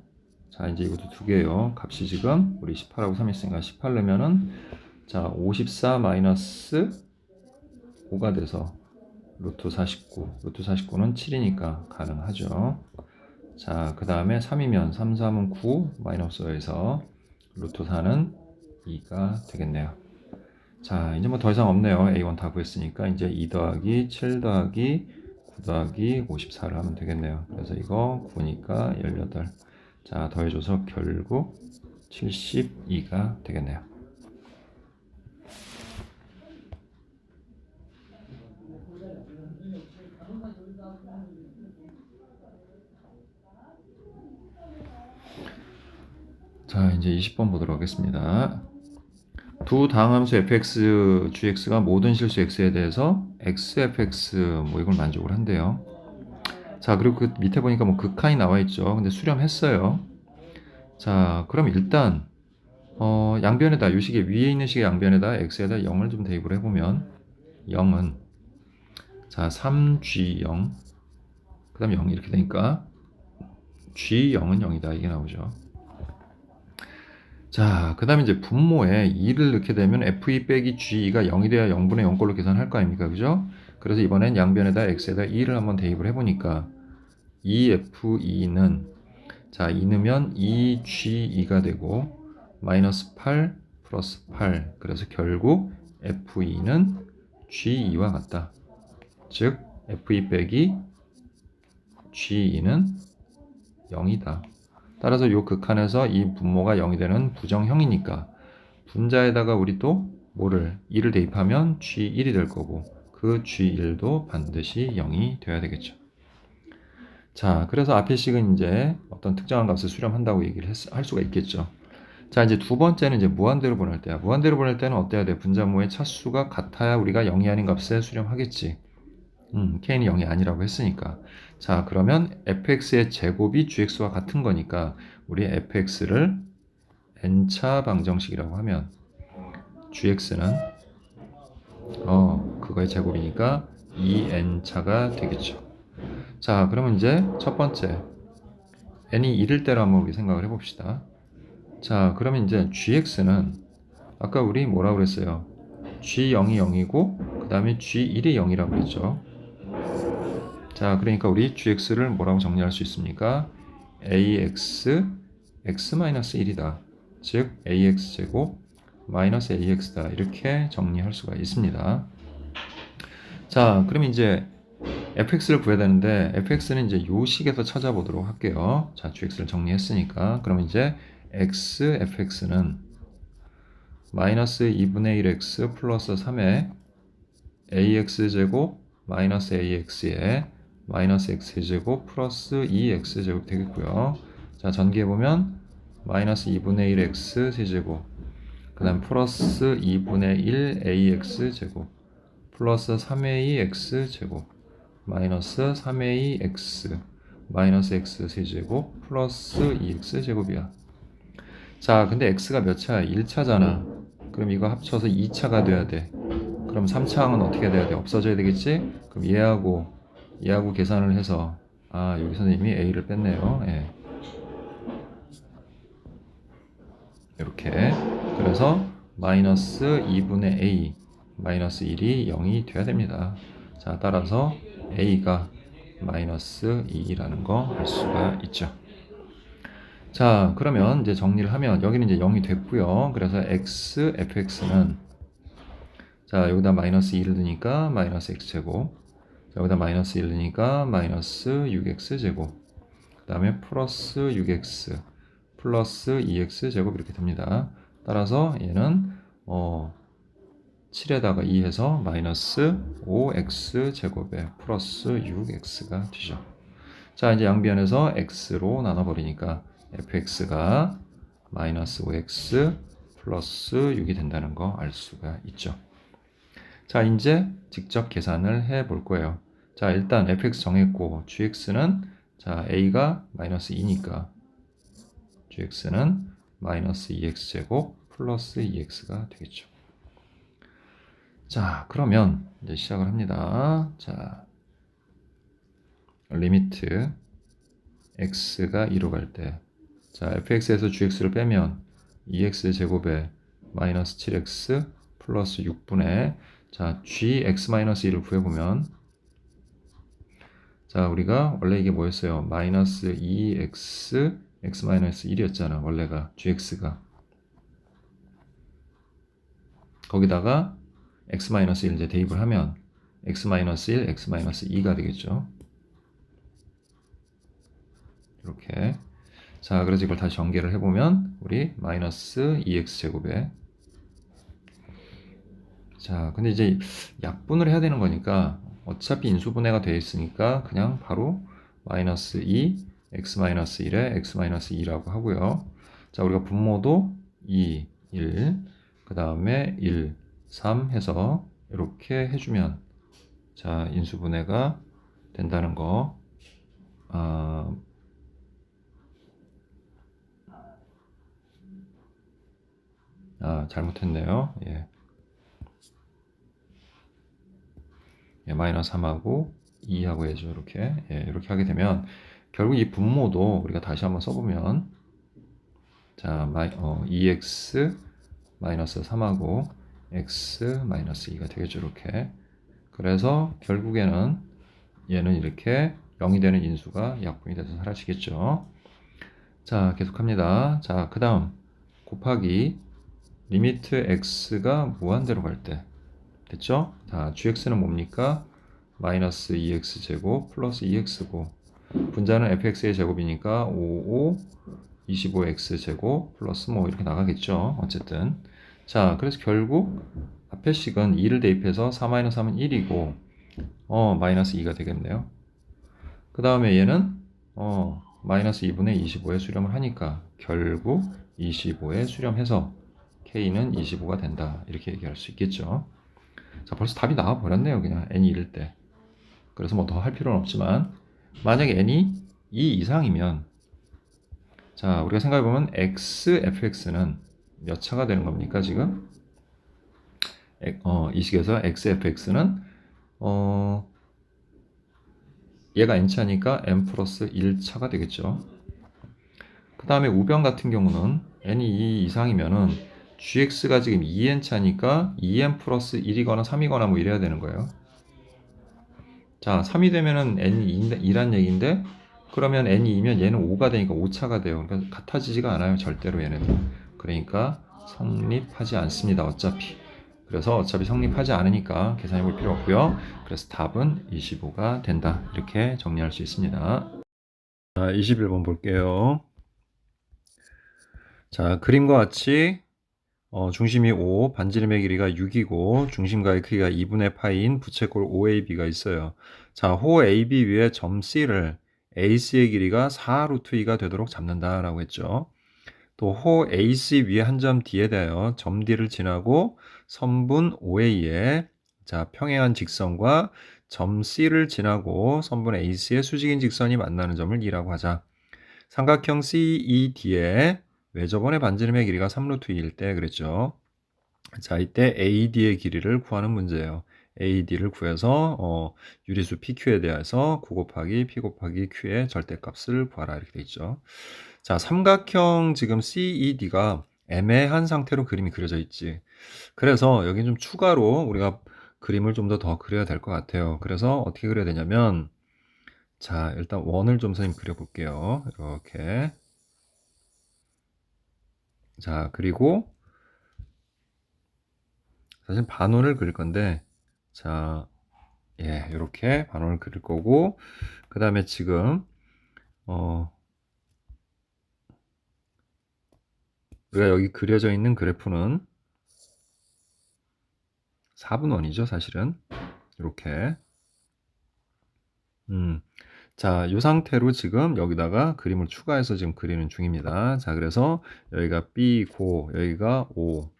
자, 이제 이것도 두 개예요. 값이 지금 우리 18하고 3 있으니까 18 넣으면은, 자, 54 마이너스 5가 돼서 루트 49. 루트 49는 7이니까 가능하죠. 자, 그 다음에 3이면 3, 3은 9 마이너스 5에서 루트 4는 2가 되겠네요. 자, 이제 뭐 더 이상 없네요. A1 다 구했으니까 이제 2 더하기 7 더하기 9 더하기 54를 하면 되겠네요. 그래서 이거 9니까 18. 자, 더해줘서 결국 72가 되겠네요. 자, 이제 20번 보도록 하겠습니다. 두 다항함수 fx, gx가 모든 실수 x에 대해서 xfx 뭐 이걸 만족을 한대요. 자, 그리고 그 밑에 보니까 뭐 극한이 나와 있죠. 근데 수렴했어요. 자, 그럼 일단 양변에다, 이 식의 위에 있는 식의 양변에다 x에다 0을 좀 대입을 해보면 0은 자 3g0 그 다음에 0 이렇게 되니까 g0은 0이다 이게 나오죠. 자, 그 다음에 이제 분모에 2를 넣게 되면 f2 빼기 g2가 0이 돼야 0분의 0꼴로 계산할 거 아닙니까? 그죠? 그래서 이번엔 양변에다 x에다 2를 한번 대입을 해보니까 2f2는 자 2 넣으면 2g2가 되고 마이너스 8 플러스 8 그래서 결국 f2는 g2와 같다. 즉 f2 빼기 g2는 0이다. 따라서 이 극한에서 이 분모가 0이 되는 부정형이니까 분자에다가 우리 또 뭐를 2를 대입하면 G1이 될 거고 그 G1도 반드시 0이 돼야 되겠죠. 자, 그래서 앞의 식은 이제 어떤 특정한 값을 수렴한다고 얘기를 할 수가 있겠죠. 자, 이제 두 번째는 이제 무한대로 보낼 때야. 무한대로 보낼 때는 어때야 돼? 분자모의 차수가 같아야 우리가 0이 아닌 값에 수렴하겠지. k는 0이 아니라고 했으니까. 자, 그러면 fx의 제곱이 gx와 같은 거니까 우리 fx를 n차 방정식이라고 하면 gx는 그거의 제곱이니까 2n차가 되겠죠. 자, 그러면 이제 첫 번째 n이 1일 때로 한번 우리 생각을 해봅시다. 자, 그러면 이제 gx는 아까 우리 뭐라고 그랬어요? g0이 0이고 그 다음에 g1이 0이라고 그랬죠. 자, 그러니까 우리 gx를 뭐라고 정리할 수 있습니까? ax x-1이다. 즉 ax제곱 마이너스 ax다. 이렇게 정리할 수가 있습니다. 자, 그럼 이제 fx를 구해야 되는데 fx는 이제 요 식에서 찾아보도록 할게요. 자, gx를 정리했으니까 그럼 이제 x fx는 마이너스 2분의 1x 플러스 3의 ax제곱 마이너스 ax에 마이너스 x제곱 플러스 2x제곱 되겠고요. 자, 전개해보면 마이너스 2분의 1 x 세제곱 그 다음 플러스 2분의 1 ax제곱 플러스 3a x제곱 마이너스 3a x 마이너스 x 세제곱 플러스 2x제곱이야. 자, 근데 x가 몇 차야? 1차잖아. 그럼 이거 합쳐서 2차가 돼야 돼. 그럼 3차항은 어떻게 돼야 돼? 없어져야 되겠지? 그럼 얘하고 계산을 해서 여기 선생님이 a를 뺐네요. 예. 이렇게 그래서 마이너스 2분의 a 마이너스 1이 0이 돼야 됩니다. 자, 따라서 a가 마이너스 2라는 거 알 수가 있죠. 자, 그러면 이제 정리를 하면 여기는 이제 0이 됐고요. 그래서 x fx는 자, 여기다 마이너스 2를 넣으니까 마이너스 x제곱. 자, 여기다 마이너스 1을 넣으니까 마이너스 6x제곱. 그 다음에 플러스 6x 플러스 2x제곱 이렇게 됩니다. 따라서 얘는 7에다가 2 해서 마이너스 5x제곱에 플러스 6x가 되죠. 자, 이제 양변에서 x로 나눠버리니까 fx가 마이너스 5x 플러스 6이 된다는 거 알 수가 있죠. 자, 이제 직접 계산을 해 볼 거예요. 자, 일단 fx 정했고 gx는 자, a가 마이너스 2니까 gx는 마이너스 2x제곱 플러스 2x가 되겠죠. 자, 그러면 이제 시작을 합니다. 자, 리미트 x가 2로 갈 때, 자, fx에서 gx를 빼면 2x제곱에 마이너스 7x 플러스 6분의 자, gx-1을 구해보면 자, 우리가 원래 이게 뭐였어요? 마이너스 2x x-1이었잖아. 원래가 gx가 거기다가 x-1 이제 대입을 하면 x-1, x-2가 되겠죠. 이렇게. 자, 그래서 이걸 다시 전개를 해보면 우리 마이너스 2x제곱에 자, 근데 이제 약분을 해야 되는 거니까 어차피 인수분해가 되어 있으니까 그냥 바로 마이너스 2 x-1에 x-2라고 하고요. 자, 우리가 분모도 2, 1, 그 다음에 1, 3 해서 이렇게 해주면 자, 인수분해가 된다는 거 잘못했네요. 예. 예, 마이너스 3하고 2하고 해죠. 이렇게. 예, 이렇게 하게 되면 결국 이 분모도 우리가 다시 한번 써보면 자, 2x 마이너스 3하고 x 마이너스 2가 되겠죠. 이렇게. 그래서 결국에는 얘는 이렇게 0이 되는 인수가 약분이 돼서 사라지겠죠. 자, 계속합니다. 자, 그 다음 곱하기 리미트 x가 무한대로 갈 때 됐죠? 자, gx는 뭡니까? 마이너스 2x제곱 플러스 2x고 분자는 fx의 제곱이니까 55, 25x제곱 플러스 뭐 이렇게 나가겠죠. 어쨌든 자, 그래서 결국 앞에 식은 2를 대입해서 4-3은 1이고 마이너스 2가 되겠네요. 그 다음에 얘는 마이너스 2분의 25에 수렴을 하니까 결국 25에 수렴해서 k는 25가 된다. 이렇게 얘기할 수 있겠죠. 자, 벌써 답이 나와 버렸네요. 그냥 n이 1일 때. 그래서 뭐 더 할 필요는 없지만 만약에 n이 2 이상이면 자, 우리가 생각해 보면 xfx는 몇 차가 되는 겁니까, 지금? 이 식에서 xfx는 얘가 n차니까 n 플러스 1차가 되겠죠. 그 다음에 우변 같은 경우는 n이 2 이상이면은 gx가 지금 2n차니까 2n 플러스 1이거나 3이거나 뭐 이래야 되는 거예요. 자, 3이 되면은 n이 2란 얘기인데 그러면 n이 2면 얘는 5가 되니까 5차가 돼요. 그러니까 같아지지가 않아요. 절대로 얘네들. 그러니까 성립하지 않습니다. 어차피. 그래서 어차피 성립하지 않으니까 계산해 볼 필요 없고요. 그래서 답은 25가 된다. 이렇게 정리할 수 있습니다. 자, 21번 볼게요. 자, 그림과 같이 중심이 5, 반지름의 길이가 6이고 중심가의 크기가 2분의 파이인 부채꼴 OAB가 있어요. 자, 호 AB 위에 점 C를 AC의 길이가 4 루트 2가 되도록 잡는다라고 했죠. 또 호 AC 위에 한 점 D에 대하여 점 D를 지나고 선분 OA에 자, 평행한 직선과 점 C를 지나고 선분 AC의 수직인 직선이 만나는 점을 E라고 하자. 삼각형 CED에 외접원의 반지름의 길이가 3루트 2일 때 그랬죠. 자, 이때 AD의 길이를 구하는 문제예요. AD를 구해서 유리수 PQ에 대해서 9 곱하기 P 곱하기 Q의 절대값을 구하라 이렇게 돼 있죠. 자, 삼각형 지금 CED가 애매한 상태로 그림이 그려져 있지. 그래서 여기 좀 추가로 우리가 그림을 좀 더 그려야 될 것 같아요. 그래서 어떻게 그려야 되냐면 자, 일단 원을 좀 선생님 그려볼게요. 이렇게. 자, 그리고 사실 반원을 그릴 건데, 자, 예, 이렇게 반원을 그릴 거고, 그 다음에 지금, 우리가 여기 그려져 있는 그래프는 4분원이죠, 사실은. 이렇게. 자, 이 상태로 지금 여기다가 그림을 추가해서 지금 그리는 중입니다. 자, 그래서 여기가 B고, 여기가 O.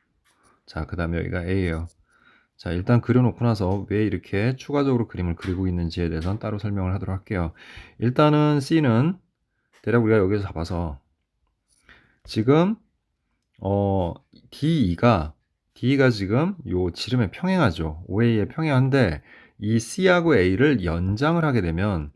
자, 그 다음에 여기가 A예요. 자, 일단 그려놓고 나서 왜 이렇게 추가적으로 그림을 그리고 있는지에 대해서는 따로 설명을 하도록 할게요. 일단은 C는 대략 우리가 여기서 잡아서 지금 D가 지금 요 지름에 평행하죠. OA에 평행한데 이 C하고 A를 연장을 하게 되면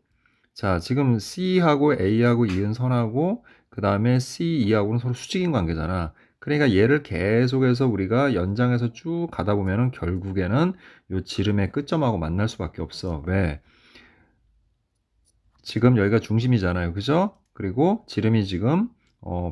자, 지금 C하고 A하고 이은 선하고 그 다음에 CE하고는 서로 수직인 관계잖아. 그러니까 얘를 계속해서 우리가 연장해서 쭉 가다 보면은 결국에는 요 지름의 끝점하고 만날 수밖에 없어. 왜? 지금 여기가 중심이잖아요. 그죠? 그리고 지름이 지금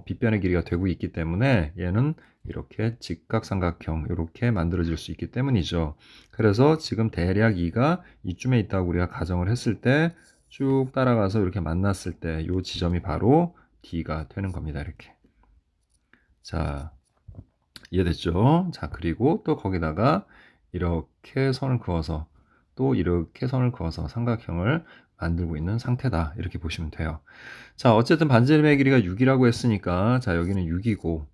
빗변의 길이가 되고 있기 때문에 얘는 이렇게 직각삼각형 이렇게 만들어질 수 있기 때문이죠. 그래서 지금 대략 이가 이쯤에 있다고 우리가 가정을 했을 때 쭉 따라가서 이렇게 만났을 때 이 지점이 바로 D가 되는 겁니다. 이렇게. 자, 이해됐죠? 자, 그리고 또 거기다가 이렇게 선을 그어서 또 이렇게 선을 그어서 삼각형을 만들고 있는 상태다. 이렇게 보시면 돼요. 자, 어쨌든 반지름의 길이가 6이라고 했으니까 자, 여기는 6이고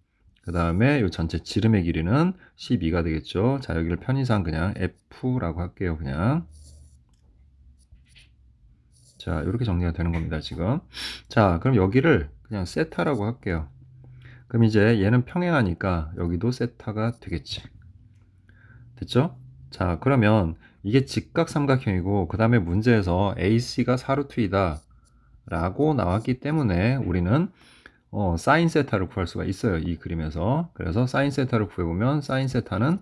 그 다음에 이 전체 지름의 길이는 12가 되겠죠. 자, 여기를 편의상 그냥 F라고 할게요. 그냥. 자, 이렇게 정리가 되는 겁니다. 지금. 자, 그럼 여기를 그냥 세타라고 할게요. 그럼 이제 얘는 평행하니까 여기도 세타가 되겠지. 됐죠? 자, 그러면 이게 직각삼각형이고 그 다음에 문제에서 AC가 4루트이다 라고 나왔기 때문에 우리는 사인 세타를 구할 수가 있어요. 이 그림에서. 그래서 사인 세타를 구해보면 사인 세타는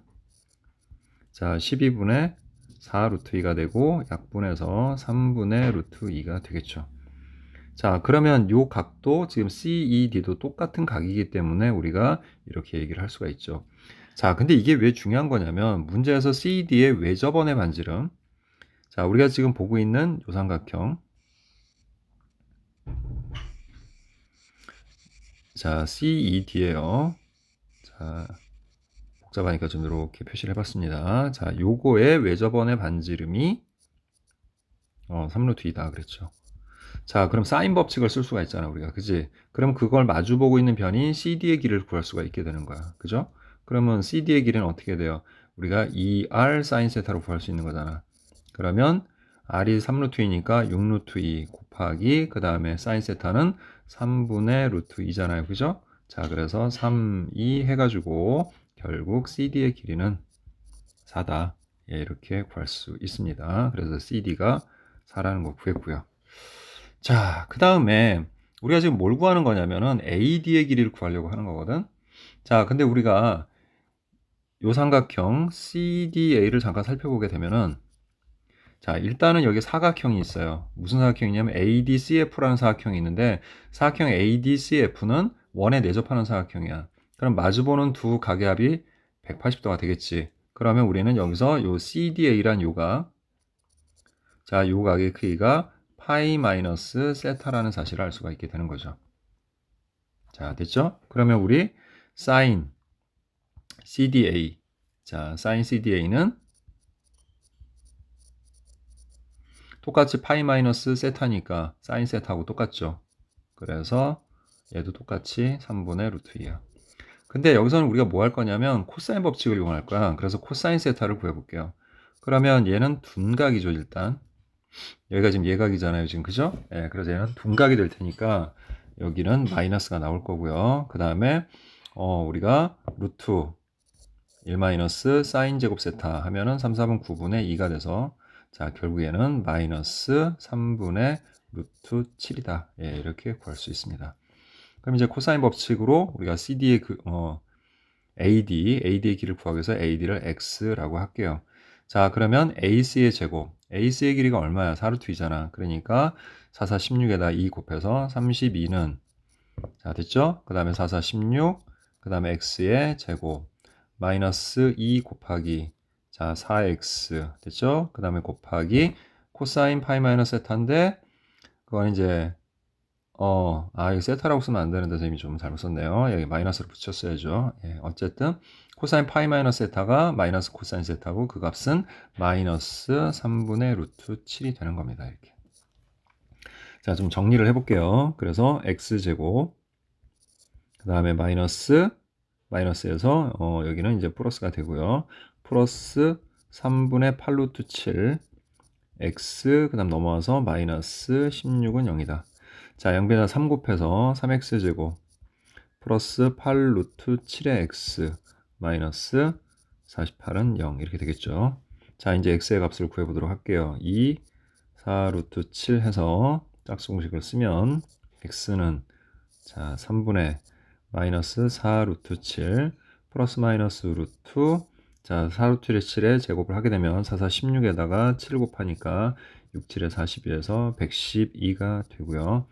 자 12분의 4 루트 2가 되고 약분해서 3분의 루트 2가 되겠죠. 자, 그러면 요 각도 지금 CED도 똑같은 각이기 때문에 우리가 이렇게 얘기를 할 수가 있죠. 자, 근데 이게 왜 중요한 거냐면 문제에서 CED의 외접원의 반지름. 자, 우리가 지금 보고 있는 요 삼각형. 자, CED예요. 자, 복잡하니까 좀 이렇게 표시를 해봤습니다. 자, 요거의 외접원의 반지름이 3루트 2다 그랬죠. 자, 그럼 사인 법칙을 쓸 수가 있잖아, 우리가. 그지? 그럼 그걸 마주보고 있는 변인 CD의 길이를 구할 수가 있게 되는 거야. 그죠? 그러면 CD의 길이는 어떻게 돼요? 우리가 2R 사인 세타로 구할 수 있는 거잖아. 그러면 R이 3루트이니까 6루트 2 곱하기 그 다음에 사인 세타는 3분의 루트 2잖아요. 그죠? 자, 그래서 3, 2 해가지고 결국 CD의 길이는 4다. 예, 이렇게 구할 수 있습니다. 그래서 CD가 4라는 거 구했고요. 자, 그 다음에 우리가 지금 뭘 구하는 거냐면은 AD의 길이를 구하려고 하는 거거든. 자, 근데 우리가 요 삼각형 CDA를 잠깐 살펴보게 되면은 자, 일단은 여기 사각형이 있어요. 무슨 사각형이냐면 ADCF라는 사각형이 있는데 사각형 ADCF는 원에 내접하는 사각형이야. 그럼 마주보는 두 각의 합이 180도가 되겠지. 그러면 우리는 여기서 요 CDA란 요각 자, 요 각의 크기가 파이 마이너스 세타라는 사실을 알 수가 있게 되는 거죠. 자, 됐죠? 그러면 우리 사인 CDA 자, 사인 CDA는 똑같이 파이 마이너스 세타니까 사인 세타하고 똑같죠. 그래서 얘도 똑같이 3분의 루트 2야. 근데 여기서는 우리가 뭐 할 거냐면 코사인 법칙을 이용할 거야. 그래서 코사인 세타를 구해볼게요. 그러면 얘는 둔각이죠, 일단. 여기가 지금 예각이잖아요, 지금. 그죠? 예, 그래서 얘는 둔각이 될 테니까 여기는 마이너스가 나올 거고요. 그 다음에 우리가 루트 1 마이너스 사인 제곱 세타 하면은 3, 4분 9분의 2가 돼서 자, 결국에는 마이너스 3분의 루트 7이다. 예, 이렇게 구할 수 있습니다. 그럼 이제 코사인 법칙으로 우리가 CD의 AD의 길이를 구하기 위해서 AD를 X라고 할게요. 자, 그러면 AC의 제곱. AC의 길이가 얼마야? 4루트 2잖아. 그러니까 4, 4, 16에다 2 곱해서 32는 자, 됐죠? 그 다음에 4, 4, 16, 그 다음에 X의 제곱 마이너스 2 곱하기 자 4x 됐죠? 그 다음에 곱하기 코사인 파이 마이너스 세타인데 그건 이제 이거 세타라고 쓰면 안 되는데 선생님이 좀 잘못 썼네요. 여기 마이너스를 붙였어야죠. 예, 어쨌든 코사인 파이 마이너스 세타가 마이너스 코사인 세타고 그 값은 마이너스 3분의 루트 7이 되는 겁니다. 이렇게. 자, 좀 정리를 해볼게요. 그래서 x제곱 그 다음에 마이너스에서 여기는 이제 플러스가 되고요. 플러스 3분의 8 루트 7 x 그 다음 넘어와서 마이너스 16은 0이다. 자, 0배에다 3 곱해서 3x제곱 플러스 8 루트 7의 x 마이너스 48은 0 이렇게 되겠죠. 자, 이제 x의 값을 구해보도록 할게요. 2, 4 루트 7 해서 짝수공식을 쓰면 x는 자 3분의 마이너스 4 루트 7 플러스 마이너스 루트 자 4 루트 7에 제곱을 하게 되면 4, 4, 16에다가 7 곱하니까 6, 7에 42에서 112가 되고요.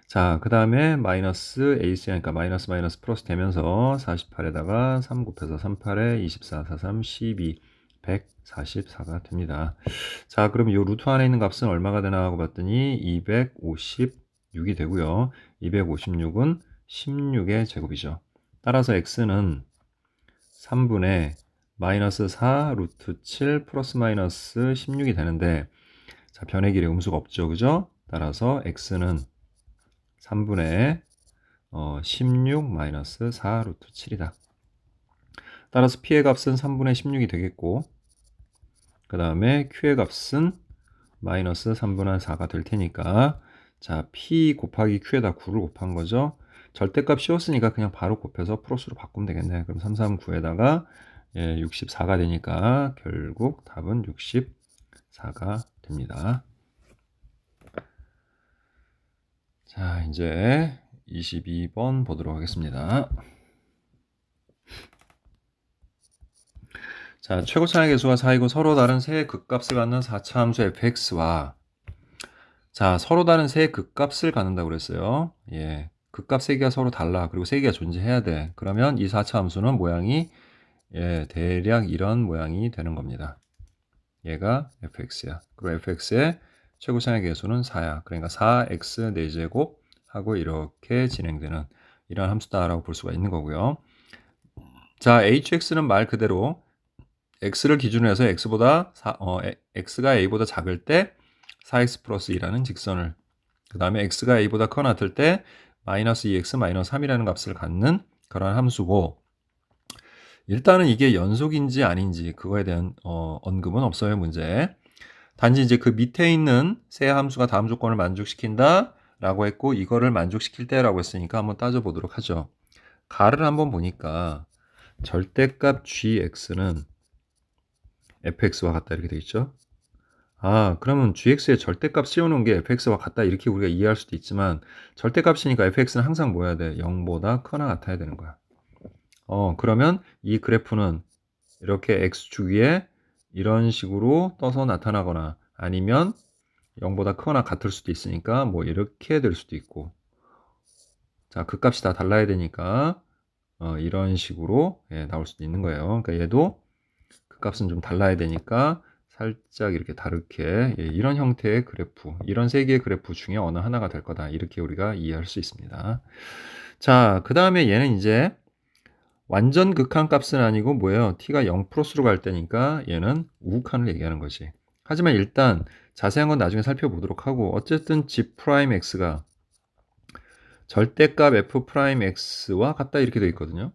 자, 그 다음에 마이너스 AC니까 마이너스 마이너스 플러스 되면서 48에다가 3 곱해서 38에 24, 43, 12, 144가 됩니다. 자, 그럼 이 루트 안에 있는 값은 얼마가 되나 하고 봤더니 256이 되고요. 256은 16의 제곱이죠. 따라서 x는 3분의 마이너스 4 루트 7 플러스 마이너스 16이 되는데 자, 변의 길에 음수가 없죠. 그죠? 따라서 x는 3분의 16 마이너스 4 루트 7이다. 따라서 p의 값은 3분의 16이 되겠고 그 다음에 q의 값은 마이너스 3분의 4가 될 테니까 자 p 곱하기 q에다 9를 곱한 거죠. 절대값 씌웠으니까 그냥 바로 곱해서 플러스로 바꾸면 되겠네. 그럼 339에다가 64가 되니까 결국 답은 64가 됩니다. 자, 이제 22번 보도록 하겠습니다. 자, 최고차의 개수가 4이고 서로 다른 세 극값을 갖는 4차 함수 fx와 자, 서로 다른 세 극값을 갖는다고 그랬어요. 예. 극값 세 개가 서로 달라. 그리고 세 개가 존재해야 돼. 그러면 이 4차 함수는 모양이 대략 이런 모양이 되는 겁니다. 얘가 fx야. 그리고 fx의 최고차의 개수는 4야. 그러니까 4x 4제곱 하고 이렇게 진행되는 이런 함수다라고 볼 수가 있는 거고요. 자, hx는 말 그대로 x를 기준으로 해서 x가 a보다 작을 때 4x 플러스 2라는 직선을 그 다음에 x가 a보다 커나 같을 때 마이너스 2x 마이너스 3이라는 값을 갖는 그런 함수고 일단은 이게 연속인지 아닌지 그거에 대한 언급은 없어요. 문제. 단지 이제 그 밑에 있는 세 함수가 다음 조건을 만족시킨다 라고 했고 이거를 만족시킬 때라고 했으니까 한번 따져보도록 하죠. 가를 한번 보니까 절대값 gx는 fx와 같다 이렇게 되겠죠. 그러면 gx의 절대값 씌워놓은 게 fx와 같다 이렇게 우리가 이해할 수도 있지만 절대값이니까 fx는 항상 뭐 해야 돼? 0보다 커나 같아야 되는 거야. 그러면 이 그래프는 이렇게 x축 위에 이런 식으로 떠서 나타나거나 아니면 0보다 크거나 같을 수도 있으니까 뭐 이렇게 될 수도 있고 자, 그 값이 다 달라야 되니까 이런 식으로 나올 수도 있는 거예요. 그러니까 얘도 그 값은 좀 달라야 되니까 살짝 이렇게 다르게 이런 형태의 그래프, 이런 세 개의 그래프 중에 어느 하나가 될 거다. 이렇게 우리가 이해할 수 있습니다. 자, 그 다음에 얘는 이제 완전 극한 값은 아니고 뭐예요? t가 0 플러스로 갈 때니까 얘는 우극한을 얘기하는 거지. 하지만 일단 자세한 건 나중에 살펴보도록 하고 어쨌든 g'x가 절대값 f'x와 같다 이렇게 되어 있거든요.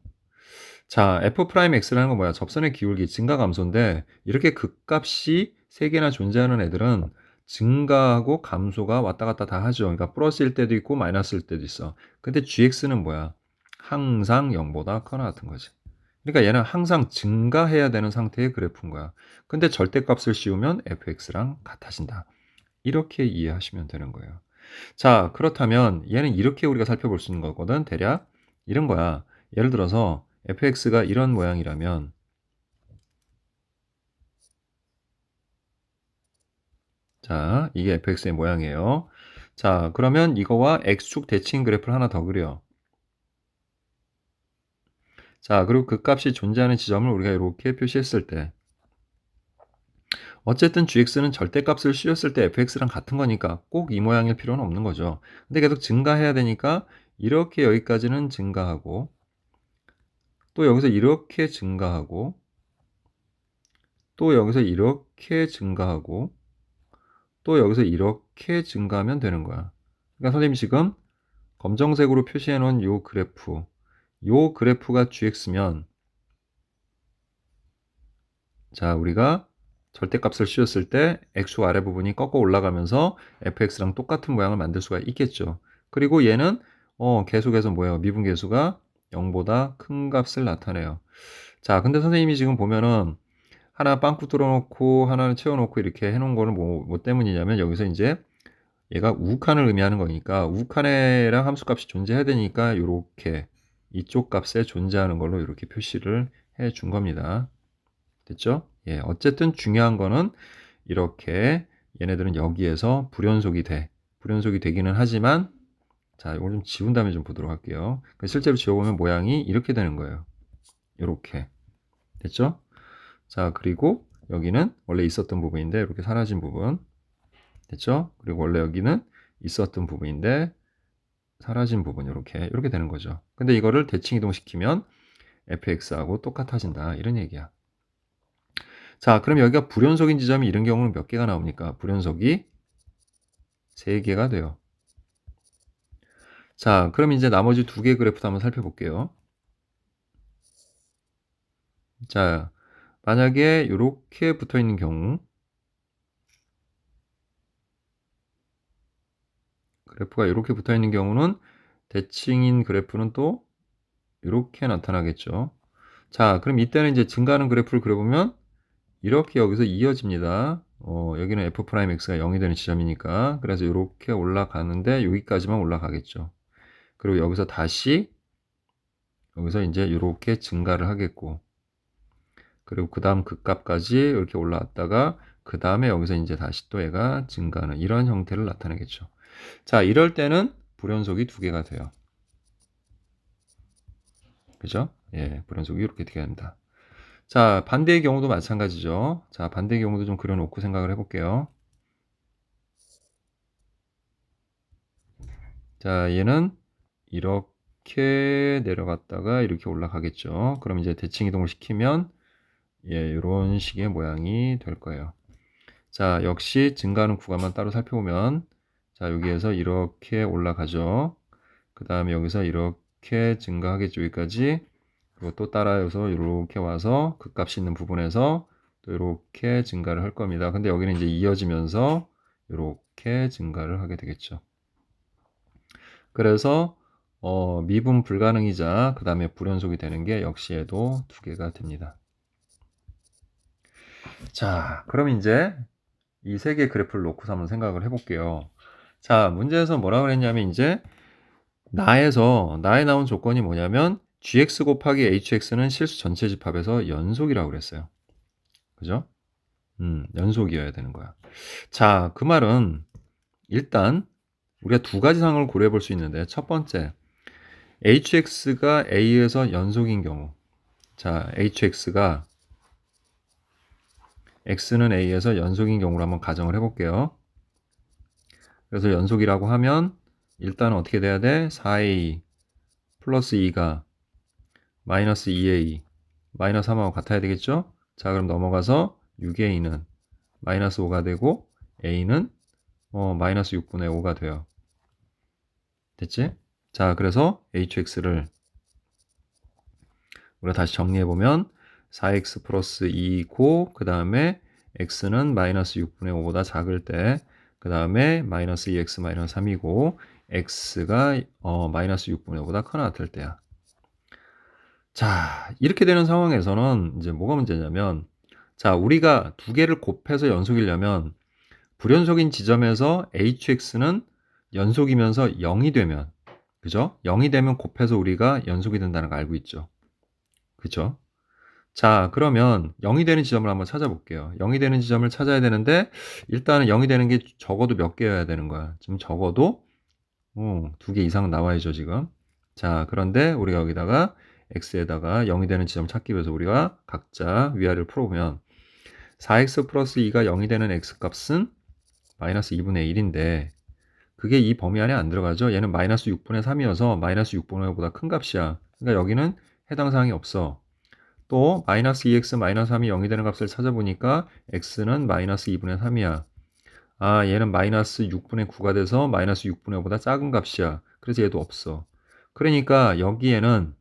자, f'x라는 건 뭐야? 접선의 기울기 증가 감소인데 이렇게 극값이 3개나 존재하는 애들은 증가하고 감소가 왔다 갔다 다 하죠. 그러니까 플러스일 때도 있고 마이너스일 때도 있어. 근데 gx는 뭐야? 항상 0보다 커나 같은 거지. 그러니까 얘는 항상 증가해야 되는 상태의 그래프인 거야. 근데 절대값을 씌우면 fx랑 같아진다. 이렇게 이해하시면 되는 거예요. 자, 그렇다면 얘는 이렇게 우리가 살펴볼 수 있는 거거든. 대략 이런 거야. 예를 들어서 fx가 이런 모양이라면 자, 이게 fx의 모양이에요. 자, 그러면 이거와 x축 대칭 그래프를 하나 더 그려. 자, 그리고 그 값이 존재하는 지점을 우리가 이렇게 표시했을 때 어쨌든 gx는 절대값을 씌웠을 때 fx랑 같은 거니까 꼭 이 모양일 필요는 없는 거죠. 근데 계속 증가해야 되니까 이렇게 여기까지는 증가하고 또 여기서 이렇게 증가하고 또 여기서 이렇게 증가하고 또 여기서 이렇게 증가하면 되는 거야. 그러니까 선생님이 지금 검정색으로 표시해 놓은 요 그래프가 gx면 자, 우리가 절대값을 씌웠을 때 x축 아래 부분이 꺾어 올라가면서 fx랑 똑같은 모양을 만들 수가 있겠죠. 그리고 얘는 계속해서 뭐예요? 미분계수가 0보다 큰 값을 나타내요. 자, 근데 선생님이 지금 보면은 하나 빵꾸 뚫어놓고 하나는 채워놓고 이렇게 해놓은 거는 뭐 때문이냐면 여기서 이제 얘가 우칸을 의미하는 거니까 우칸에랑 함수값이 존재해야 되니까 이렇게 이쪽 값에 존재하는 걸로 이렇게 표시를 해 준 겁니다. 됐죠? 예, 어쨌든 중요한 거는 이렇게 얘네들은 여기에서 불연속이 되기는 하지만 자, 이걸 좀 지운 다음에 좀 보도록 할게요. 실제로 지워보면 모양이 이렇게 되는 거예요. 이렇게 됐죠? 자, 그리고 여기는 원래 있었던 부분인데 이렇게 사라진 부분 됐죠? 그리고 원래 여기는 있었던 부분인데 사라진 부분 이렇게 되는 거죠. 근데 이거를 대칭 이동시키면 fx하고 똑같아진다 이런 얘기야. 자, 그럼 여기가 불연속인 지점이 이런 경우는 몇 개가 나옵니까? 불연속이 3개가 돼요. 자, 그럼 이제 나머지 2개 그래프도 한번 살펴볼게요. 자, 만약에 이렇게 붙어 있는 경우 그래프가 이렇게 붙어 있는 경우는 대칭인 그래프는 또 이렇게 나타나겠죠. 자, 그럼 이때는 이제 증가하는 그래프를 그려보면 이렇게 여기서 이어집니다. 여기는 f'x가 0이 되는 지점이니까 그래서 이렇게 올라가는데 여기까지만 올라가겠죠. 그리고 여기서 다시 여기서 이제 이렇게 증가를 하겠고 그리고 그 다음 그 값까지 이렇게 올라왔다가 그 다음에 여기서 이제 다시 또 얘가 증가하는 이런 형태를 나타내겠죠. 자, 이럴 때는 불연속이 2개가 돼요. 그죠? 예, 불연속이 이렇게 되게 한다. 자, 반대의 경우도 마찬가지죠. 자, 반대의 경우도 좀 그려놓고 생각을 해볼게요. 자, 얘는 이렇게 내려갔다가 이렇게 올라가겠죠. 그럼 이제 대칭 이동을 시키면 예, 이런 식의 모양이 될 거예요. 자, 역시 증가하는 구간만 따로 살펴보면 자, 여기에서 이렇게 올라가죠. 그 다음에 여기서 이렇게 증가하겠죠. 여기까지. 그리고 또 따라해서 이렇게 와서 그 값이 있는 부분에서 또 이렇게 증가를 할 겁니다. 근데 여기는 이제 이어지면서 이렇게 증가를 하게 되겠죠. 그래서 미분 불가능이자 그 다음에 불연속이 되는 게 역시 얘도 2개가 됩니다. 자, 그럼 이제 이 3개 그래프를 놓고서 한번 생각을 해볼게요. 자, 문제에서 뭐라 그랬냐면 이제 나에 나온 조건이 뭐냐면 gx 곱하기 hx는 실수 전체 집합에서 연속이라고 그랬어요. 그죠? 연속이어야 되는 거야. 자, 그 말은 일단 우리가 2가지 상황을 고려해 볼 수 있는데 첫 번째 hx가 a에서 연속인 경우 자, hx가 x는 a에서 연속인 경우로 한번 가정을 해볼게요. 그래서 연속이라고 하면 일단 어떻게 돼야 돼? 4a 플러스 2가 마이너스 2a 마이너스 3하고 같아야 되겠죠? 자, 그럼 넘어가서 6a는 마이너스 5가 되고 a는 마이너스 6분의 5가 돼요. 됐지? 자, 그래서 hx를 우리가 다시 정리해보면 4x 플러스 2고 그 다음에 x는 마이너스 6분의 5보다 작을 때 그 다음에 마이너스 2x 마이너스 3이고 x가 마이너스 6분의 5보다 크나 같을 때야. 자, 이렇게 되는 상황에서는 이제 뭐가 문제냐면 자, 우리가 2개를 곱해서 연속이려면 불연속인 지점에서 hx는 연속이면서 0이 되면 그죠? 0이 되면 곱해서 우리가 연속이 된다는 거 알고 있죠. 그죠? 자, 그러면 0이 되는 지점을 한번 찾아볼게요. 0이 되는 지점을 찾아야 되는데 일단은 0이 되는 게 적어도 몇 개여야 되는 거야. 지금 적어도 2개 이상 나와야죠, 지금. 자, 그런데 우리가 여기다가 x에다가 0이 되는 지점 찾기 위해서 우리가 각자 위아래를 풀어보면 4x 플러스 2가 0이 되는 x값은 마이너스 2분의 1인데 그게 이 범위 안에 안 들어가죠. 얘는 마이너스 6분의 3이어서 마이너스 6분의 5보다 큰 값이야. 그러니까 여기는 해당 사항이 없어. 또 마이너스 2x 마이너스 3이 0이 되는 값을 찾아보니까 x는 마이너스 2분의 3이야. 아, 얘는 마이너스 6분의 9가 돼서 마이너스 6분의 5보다 작은 값이야. 그래서 얘도 없어. 그러니까 여기에는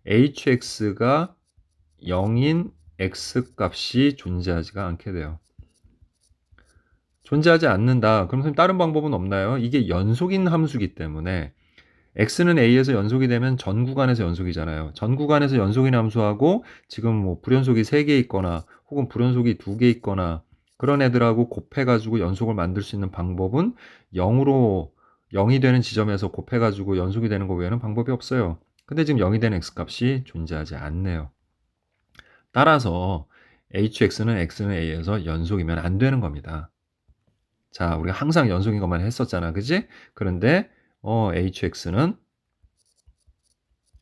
hx가 0인 x값이 존재하지가 않게 돼요. 존재하지 않는다. 그럼 선생님 다른 방법은 없나요? 이게 연속인 함수기 때문에 x는 a에서 연속이 되면 전 구간에서 연속이잖아요. 전 구간에서 연속인 함수하고 지금 뭐 불연속이 3개 있거나 혹은 불연속이 2개 있거나 그런 애들하고 곱해가지고 연속을 만들 수 있는 방법은 0이 되는 지점에서 곱해가지고 연속이 되는 거 외에는 방법이 없어요. 근데 지금 0이 되는 x값이 존재하지 않네요. 따라서 hx는 x는 a에서 연속이면 안 되는 겁니다. 자, 우리가 항상 연속인 것만 했었잖아. 그지? 그런데 hx는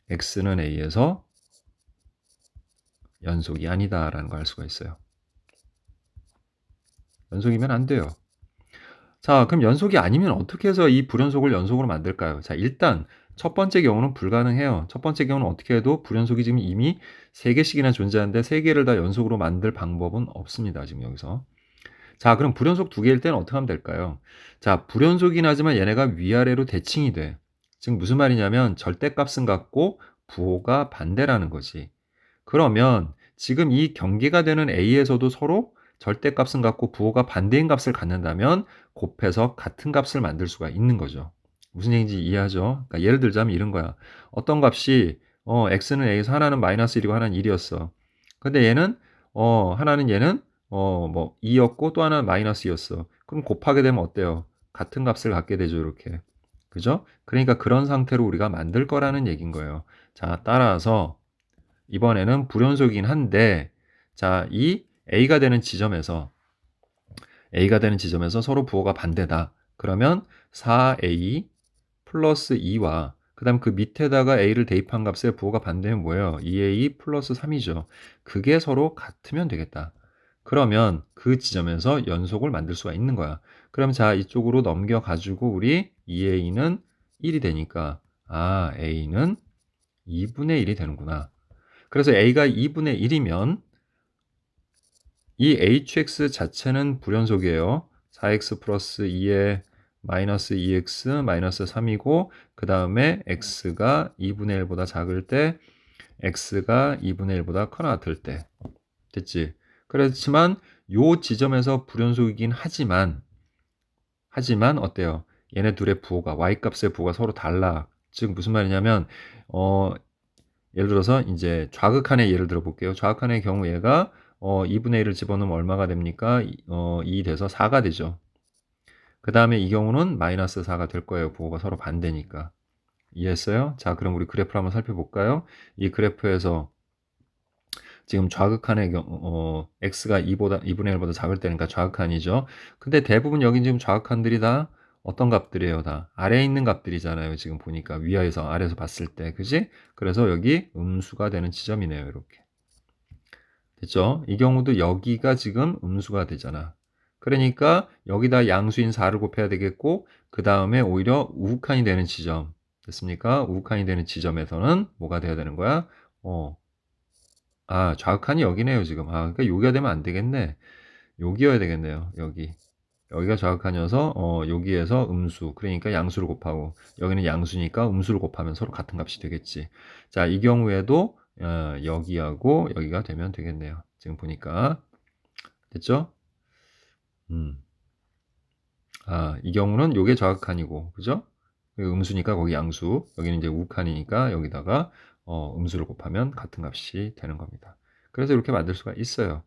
x는 a에서 연속이 아니다라는 걸 알 수가 있어요. 연속이면 안 돼요. 자, 그럼 연속이 아니면 어떻게 해서 이 불연속을 연속으로 만들까요? 자, 일단 첫 번째 경우는 불가능해요. 첫 번째 경우는 어떻게 해도 불연속이 지금 이미 3개씩이나 존재하는데 3개를 다 연속으로 만들 방법은 없습니다. 지금 여기서. 자, 그럼 불연속 2개일 때는 어떻게 하면 될까요? 자, 불연속이긴 하지만 얘네가 위아래로 대칭이 돼. 지금 무슨 말이냐면 절대값은 같고 부호가 반대라는 거지. 그러면 지금 이 경계가 되는 A에서도 서로 절대값은 같고 부호가 반대인 값을 갖는다면 곱해서 같은 값을 만들 수가 있는 거죠. 무슨 얘기인지 이해하죠? 그러니까 예를 들자면 이런 거야. 어떤 값이 x는 a에서 하나는 마이너스 1이고 하나는 1이었어. 근데 얘는 하나는 얘는 뭐 2였고 또 하나는 마이너스 2였어. 그럼 곱하게 되면 어때요? 같은 값을 갖게 되죠, 이렇게. 그죠? 그러니까 그런 상태로 우리가 만들 거라는 얘기인 거예요. 자, 따라서 이번에는 불연속이긴 한데 자, 이 A가 되는 지점에서 서로 부호가 반대다. 그러면 4A 플러스 2와 그 다음 그 밑에다가 A를 대입한 값의 부호가 반대면 뭐예요? 2A 플러스 3이죠. 그게 서로 같으면 되겠다. 그러면 그 지점에서 연속을 만들 수가 있는 거야. 그럼 자, 이쪽으로 넘겨가지고 우리 2A는 1이 되니까 아, A는 2분의 1이 되는구나. 그래서 A가 2분의 1이면 이 hx 자체는 불연속이에요. 4x 플러스 2에 마이너스 2x 마이너스 3이고 그 다음에 x가 2분의 1보다 작을 때 x가 2분의 1보다 커나 같을 때 됐지? 그렇지만 요 지점에서 불연속이긴 하지만 어때요? 얘네 둘의 부호가 y값의 부호가 서로 달라. 즉 무슨 말이냐면 예를 들어서 이제 좌극한의 예를 들어 볼게요. 좌극한의 경우 얘가 2분의 1을 집어넣으면 얼마가 됩니까? 2 돼서 4가 되죠. 그 다음에 이 경우는 마이너스 4가 될 거예요. 부호가 서로 반대니까. 이해했어요? 자, 그럼 우리 그래프를 한번 살펴볼까요? 이 그래프에서 지금 좌극한의 경우 x가 2분의 1보다 작을 때니까 좌극한이죠. 근데 대부분 여기 지금 좌극한들이 다 어떤 값들이에요? 다 아래에 있는 값들이잖아요. 지금 보니까 위에서 아래에서 봤을 때, 그지? 그래서 여기 음수가 되는 지점이네요. 이렇게 됐죠? 이 경우도 여기가 지금 음수가 되잖아. 그러니까 여기다 양수인 4를 곱해야 되겠고 그 다음에 오히려 우극한이 되는 지점 됐습니까? 우극한이 되는 지점에서는 뭐가 돼야 되는 거야? 좌극한이 여기네요 지금. 그러니까 여기가 되면 안 되겠네. 여기여야 되겠네요. 여기가 좌극한이어서 여기에서 음수 그러니까 양수를 곱하고 여기는 양수니까 음수를 곱하면 서로 같은 값이 되겠지. 자, 이 경우에도 여기하고 여기가 되면 되겠네요. 지금 보니까 됐죠? 이 경우는 요게 좌극한이고 그죠? 음수니까 거기 양수 여기는 이제 우극한이니까 여기다가 음수를 곱하면 같은 값이 되는 겁니다. 그래서 이렇게 만들 수가 있어요.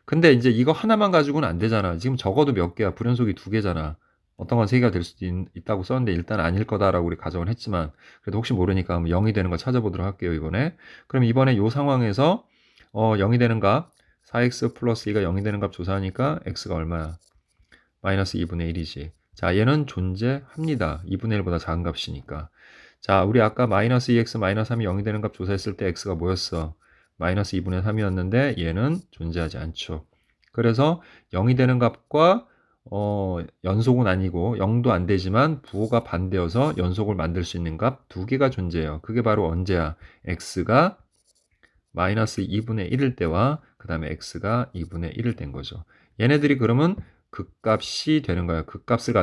근데 이제 이거 하나만 가지고는 안 되잖아. 지금 적어도 몇 개야? 불연속이 2개잖아. 어떤 건 3개가 될 수도 있다고 썼는데 일단 아닐 거다라고 우리 가정을 했지만 그래도 혹시 모르니까 0이 되는 거 찾아보도록 할게요, 이번에. 그럼 이번에 이 상황에서 0이 되는 값 4x 플러스 2가 0이 되는 값 조사하니까 x가 얼마야? 마이너스 2분의 1이지. 자, 얘는 존재합니다. 2분의 1보다 작은 값이니까. 자, 우리 아까 마이너스 2x 마이너스 3이 0이 되는 값 조사했을 때 x가 뭐였어? 마이너스 2분의 3이었는데 얘는 존재하지 않죠. 그래서 0이 되는 값과 연속은 아니고 0도 안 되지만 부호가 반대여서 연속을 만들 수 있는 값 두 개가 존재해요. 그게 바로 언제야? x가 마이너스 2분의 1일 때와 그 다음에 x가 2분의 1일 땐 거죠. 얘네들이 그러면 극값이 되는 거예요. 극값을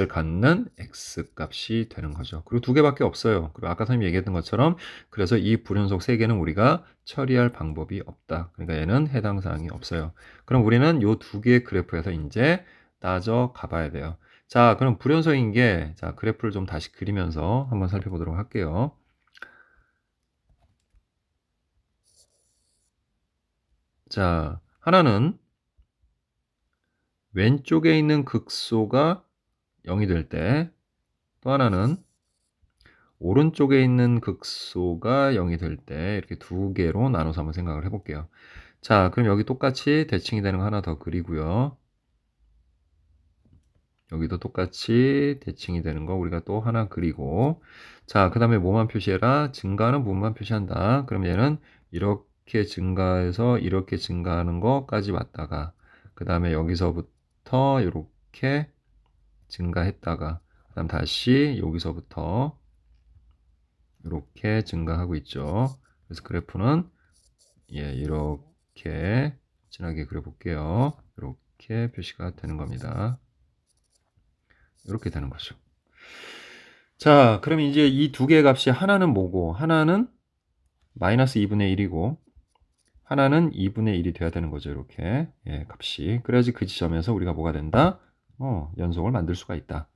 갖는 x값이 되는 거죠. 그리고 두 개밖에 없어요. 그리고 아까 선생님이 얘기했던 것처럼 그래서 이 불연속 세 개는 우리가 처리할 방법이 없다. 그러니까 얘는 해당 사항이 없어요. 그럼 우리는 이 두 개의 그래프에서 이제 따져 가봐야 돼요. 자, 그럼 불연속인 게, 자, 그래프를 좀 다시 그리면서 한번 살펴보도록 할게요. 자, 하나는 왼쪽에 있는 극소가 0이 될 때, 또 하나는 오른쪽에 있는 극소가 0이 될 때 이렇게 두 개로 나눠서 한번 생각을 해볼게요. 자, 그럼 여기 똑같이 대칭이 되는 거 하나 더 그리고요. 여기도 똑같이 대칭이 되는 거 우리가 또 하나 그리고, 자, 그 다음에 뭐만 표시해라? 증가하는 부분만 표시한다. 그럼 얘는 이렇게 증가해서 이렇게 증가하는 거까지 왔다가, 그 다음에 여기서부터 이렇게 증가했다가, 그 다음 다시 여기서부터 이렇게 증가하고 있죠. 그래서 그래프는 이렇게 진하게 그려볼게요. 이렇게 표시가 되는 겁니다. 이렇게 되는 거죠. 자, 그럼 이제 이 두 개의 값이 하나는 뭐고, 하나는 마이너스 2분의 1이고, 하나는 2분의 1이 돼야 되는 거죠. 이렇게 값이. 그래야지 그 지점에서 우리가 뭐가 된다? 연속을 만들 수가 있다.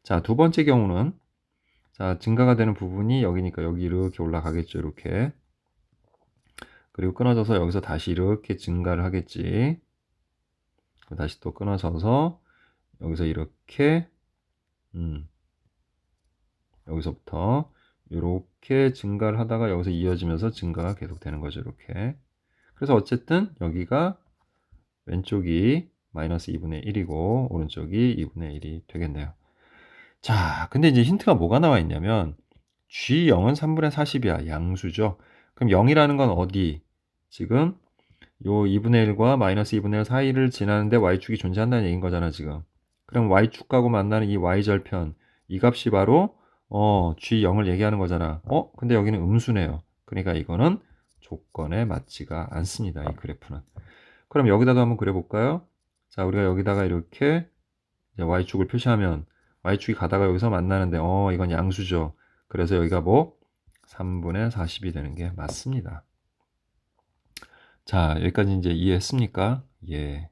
자, 두 번째 경우는, 자, 증가가 되는 부분이 여기니까 여기 이렇게 올라가겠죠. 이렇게. 그리고 끊어져서 여기서 다시 이렇게 증가를 하겠지. 다시 또 끊어져서 여기서 이렇게 여기서부터 이렇게 증가를 하다가 여기서 이어지면서 증가가 계속 되는 거죠. 이렇게. 그래서 어쨌든 여기가 왼쪽이 마이너스 2분의 1이고 오른쪽이 2분의 1이 되겠네요. 자, 근데 이제 힌트가 뭐가 나와 있냐면 G0은 3분의 40이야. 양수죠. 그럼 0이라는 건 어디? 지금 요 2분의 1과 마이너스 2분의 1 사이를 지나는데 y축이 존재한다는 얘기인 거잖아, 지금. 그럼 y축하고 만나는 이 y절편, 이 값이 바로 G0을 얘기하는 거잖아. 근데 여기는 음수네요. 그러니까 이거는 조건에 맞지가 않습니다, 이 그래프는. 그럼 여기다가 한번 그려볼까요? 자, 우리가 여기다가 이렇게 y축을 표시하면 y축이 가다가 여기서 만나는데 이건 양수죠. 그래서 여기가 뭐 3분의 40이 되는 게 맞습니다. 자, 여기까지 이제 이해했습니까? 예.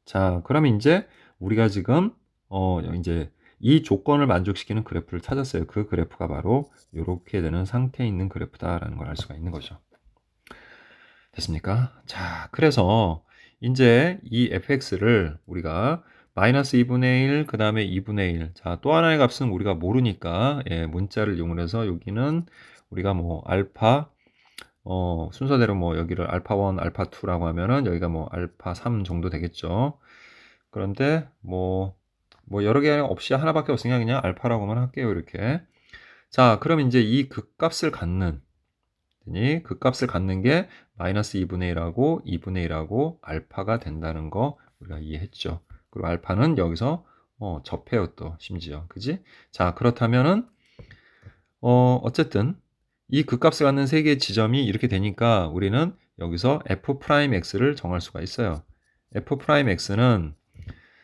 자, 그러면 이제 우리가 지금 이제 이 조건을 만족시키는 그래프를 찾았어요. 그 그래프가 바로 이렇게 되는 상태에 있는 그래프다라는 걸 알 수가 있는 거죠. 됐습니까? 자, 그래서 이제 이 fx를 우리가 마이너스 2분의 1, 그 다음에 2분의 1. 자, 또 하나의 값은 우리가 모르니까 문자를 이용해서 여기는 우리가 뭐 알파 순서대로 뭐 여기를 알파1, 알파2라고 하면은 여기가 뭐 알파3 정도 되겠죠. 그런데 뭐 여러 개 없이 하나밖에 없으니까 그냥 알파라고만 할게요. 이렇게. 자, 그럼 이제 이 극값을 갖는 게 마이너스 2분의 1하고 2분의 1하고 알파가 된다는 거 우리가 이해했죠. 그리고 알파는 여기서 접해요 또 심지어. 그지? 자, 그렇다면은 어쨌든 이 극값을 갖는 세 개의 지점이 이렇게 되니까 우리는 여기서 f'x를 정할 수가 있어요. f'x는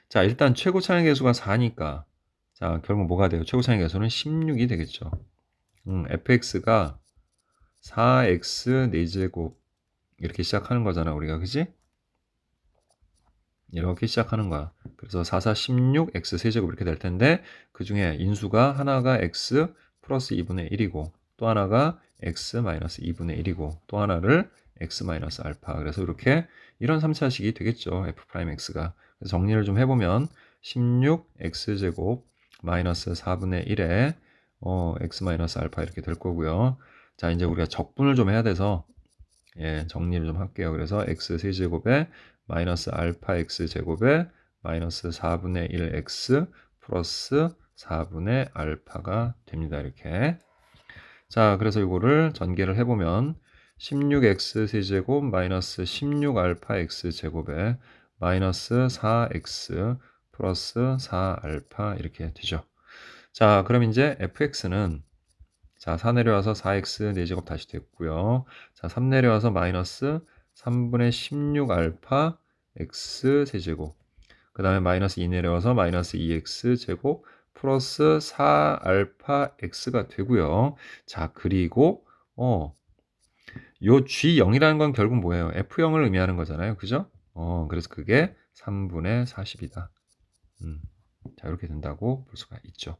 자, 일단 최고 차항 계수가 4니까 자, 결국 뭐가 돼요? 최고 차항 계수는 16이 되겠죠. fx가 4x 4제곱 이렇게 시작하는 거잖아, 우리가. 그지? 이렇게 시작하는 거야. 그래서 4, 4, 16, x 세제곱 이렇게 될 텐데 그 중에 인수가 하나가 x 플러스 2분의 1이고 또 하나가 x 마이너스 2분의 1이고 또 하나를 x 마이너스 알파. 그래서 이렇게 이런 3차식이 되겠죠. f'x가. 그래서 정리를 좀 해보면 16x제곱 마이너스 4분의 1에 x 마이너스 알파 이렇게 될 거고요. 자, 이제 우리가 적분을 좀 해야 돼서 정리를 좀 할게요. 그래서 x 세제곱에 마이너스 알파 x 제곱에 마이너스 4분의 1x 플러스 4분의 알파가 됩니다. 이렇게. 자, 그래서 이거를 전개를 해보면 16x 세제곱 마이너스 16알파 x 제곱에 마이너스 4x 플러스 4알파 이렇게 되죠. 자, 그럼 이제 fx는 자, 4 내려와서 4x 4제곱 다시 됐고요. 자, 3 내려와서 마이너스 3분의 16알파 x 세제곱. 그 다음에 마이너스 2 내려와서 마이너스 2x 제곱 플러스 4알파 x가 되고요. 자, 그리고 요 G0이라는 건 결국 뭐예요? F0을 의미하는 거잖아요. 그죠? 그래서 그게 3분의 40이다. 자, 이렇게 된다고 볼 수가 있죠.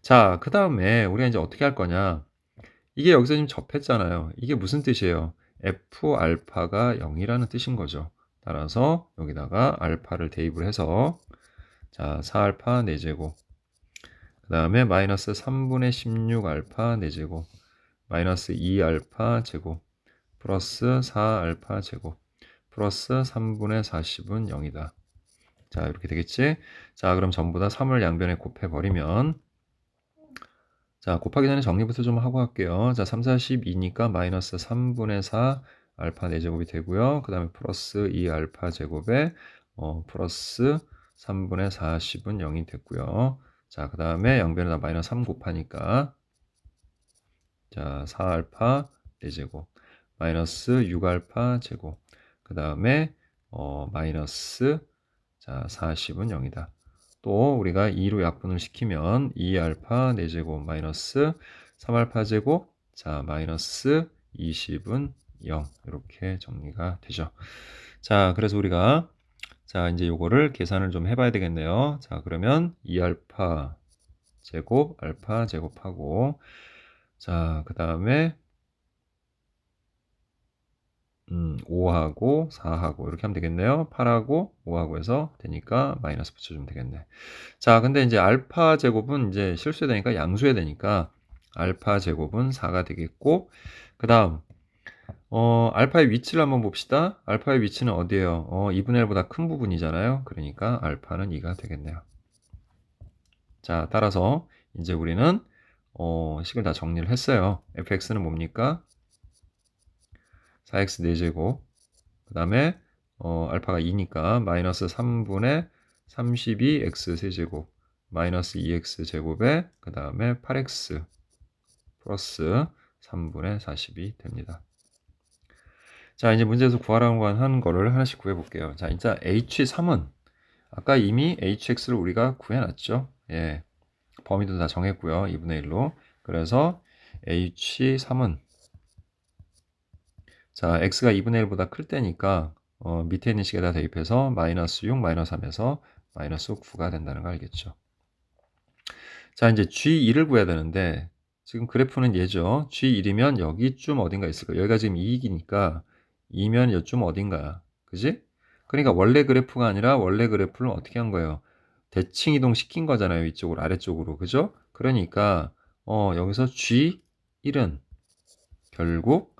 자, 그 다음에 우리가 이제 어떻게 할 거냐? 이게 여기서 지금 접했잖아요. 이게 무슨 뜻이에요? F 알파가 0이라는 뜻인 거죠. 따라서 여기다가 알파를 대입을 해서 자, 4알파 4제곱 그 다음에 마이너스 3분의 16알파 4제곱 마이너스 2알파 제곱 플러스 4알파 제곱 플러스 3분의 40은 0이다. 자, 이렇게 되겠지? 자, 그럼 전부 다 3을 양변에 곱해버리면 자, 곱하기 전에 정리부터 좀 하고 할게요. 자, 3, 4, 12니까 마이너스 3분의 4 알파 4제곱이 되고요. 그 다음에 플러스 2 알파 제곱에 플러스 3분의 40은 0이 됐고요. 자, 그 다음에 양변에다 마이너스 3 곱하니까 자, 4알파 4제곱 마이너스 6알파 제곱 그 다음에 마이너스 자 40은 0이다. 또 우리가 2로 약분을 시키면 2알파 4제곱 마이너스 3알파 제곱 자 마이너스 20은 0 이렇게 정리가 되죠. 자, 그래서 우리가 자 이제 요거를 계산을 좀 해봐야 되겠네요. 자, 그러면 2알파 제곱 알파 제곱하고 자, 그 다음에 5하고 4하고 이렇게 하면 되겠네요. 8하고 5하고 해서 되니까 마이너스 붙여주면 되겠네. 자, 근데 이제 알파 제곱은 이제 실수해야 되니까 양수해야 되니까 알파 제곱은 4가 되겠고 그 다음 알파의 위치를 한번 봅시다. 알파의 위치는 어디예요? 2분의 1보다 큰 부분이잖아요. 그러니까 알파는 2가 되겠네요. 자, 따라서 이제 우리는 식을 다 정리를 했어요. fx는 뭡니까? 4x 4제곱 그 다음에 알파가 2니까 마이너스 3분의 32x 세제곱 마이너스 2x 제곱에 그 다음에 8x 플러스 3분의 40이 됩니다. 자, 이제 문제에서 구하라고 하는 거를 하나씩 구해볼게요. 자, 진짜 h3은 아까 이미 hx를 우리가 구해놨죠. 예, 범위도 다 정했고요. 2분의 1로. 그래서 h3은 자, x가 2분의 1보다 클 때니까 밑에 있는 식에다 대입해서 마이너스 6, 마이너스 3에서 마이너스 9가 된다는 거 알겠죠? 자, 이제 G2를 구해야 되는데 지금 그래프는 얘죠. G1이면 여기쯤 어딘가 있을 거예요. 여기가 지금 2이니까 2면 이쯤 어딘가야. 그지? 그러니까 원래 그래프가 아니라 원래 그래프를 어떻게 한 거예요? 대칭 이동 시킨 거잖아요. 이쪽으로 아래쪽으로. 그죠? 그러니까 여기서 G1은 결국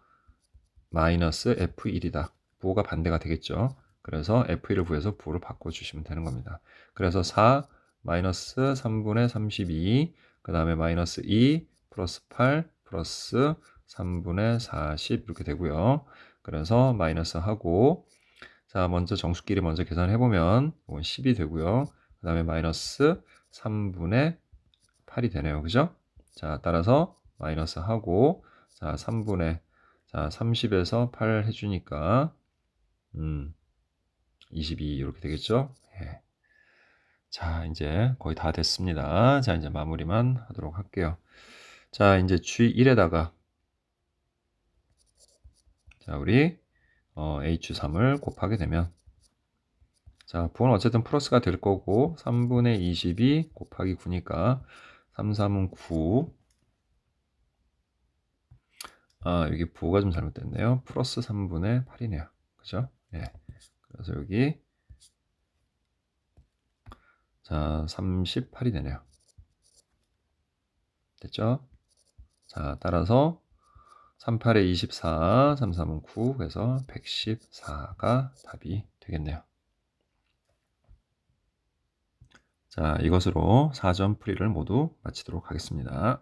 마이너스 F1이다. 부호가 반대가 되겠죠. 그래서 F1을 구해서 부호를 바꿔주시면 되는 겁니다. 그래서 4 마이너스 3분의 32 그 다음에 마이너스 2 플러스 8 플러스 3분의 40 이렇게 되고요. 그래서 마이너스 하고 자 먼저 정수끼리 먼저 계산해 보면 이건 10이 되고요. 그 다음에 마이너스 3분의 8이 되네요. 그죠? 자 따라서 마이너스 하고 자 3분의 자 30에서 8 해주니까 22 이렇게 되겠죠? 예. 자 이제 거의 다 됐습니다. 자 이제 마무리만 하도록 할게요. 자 이제 G1에다가 자 우리 H3을 곱하게 되면 자 부호는 어쨌든 플러스가 될 거고 3분의 22 곱하기 9니까 3, 3은 9 여기 부호가 좀 잘못됐네요. 플러스 3분의 8이네요. 그죠? 예. 그래서 여기 자 38이 되네요. 됐죠? 자 따라서 38에 24, 33은 9, 그래서 114가 답이 되겠네요. 자, 이것으로 4점 풀이를 모두 마치도록 하겠습니다.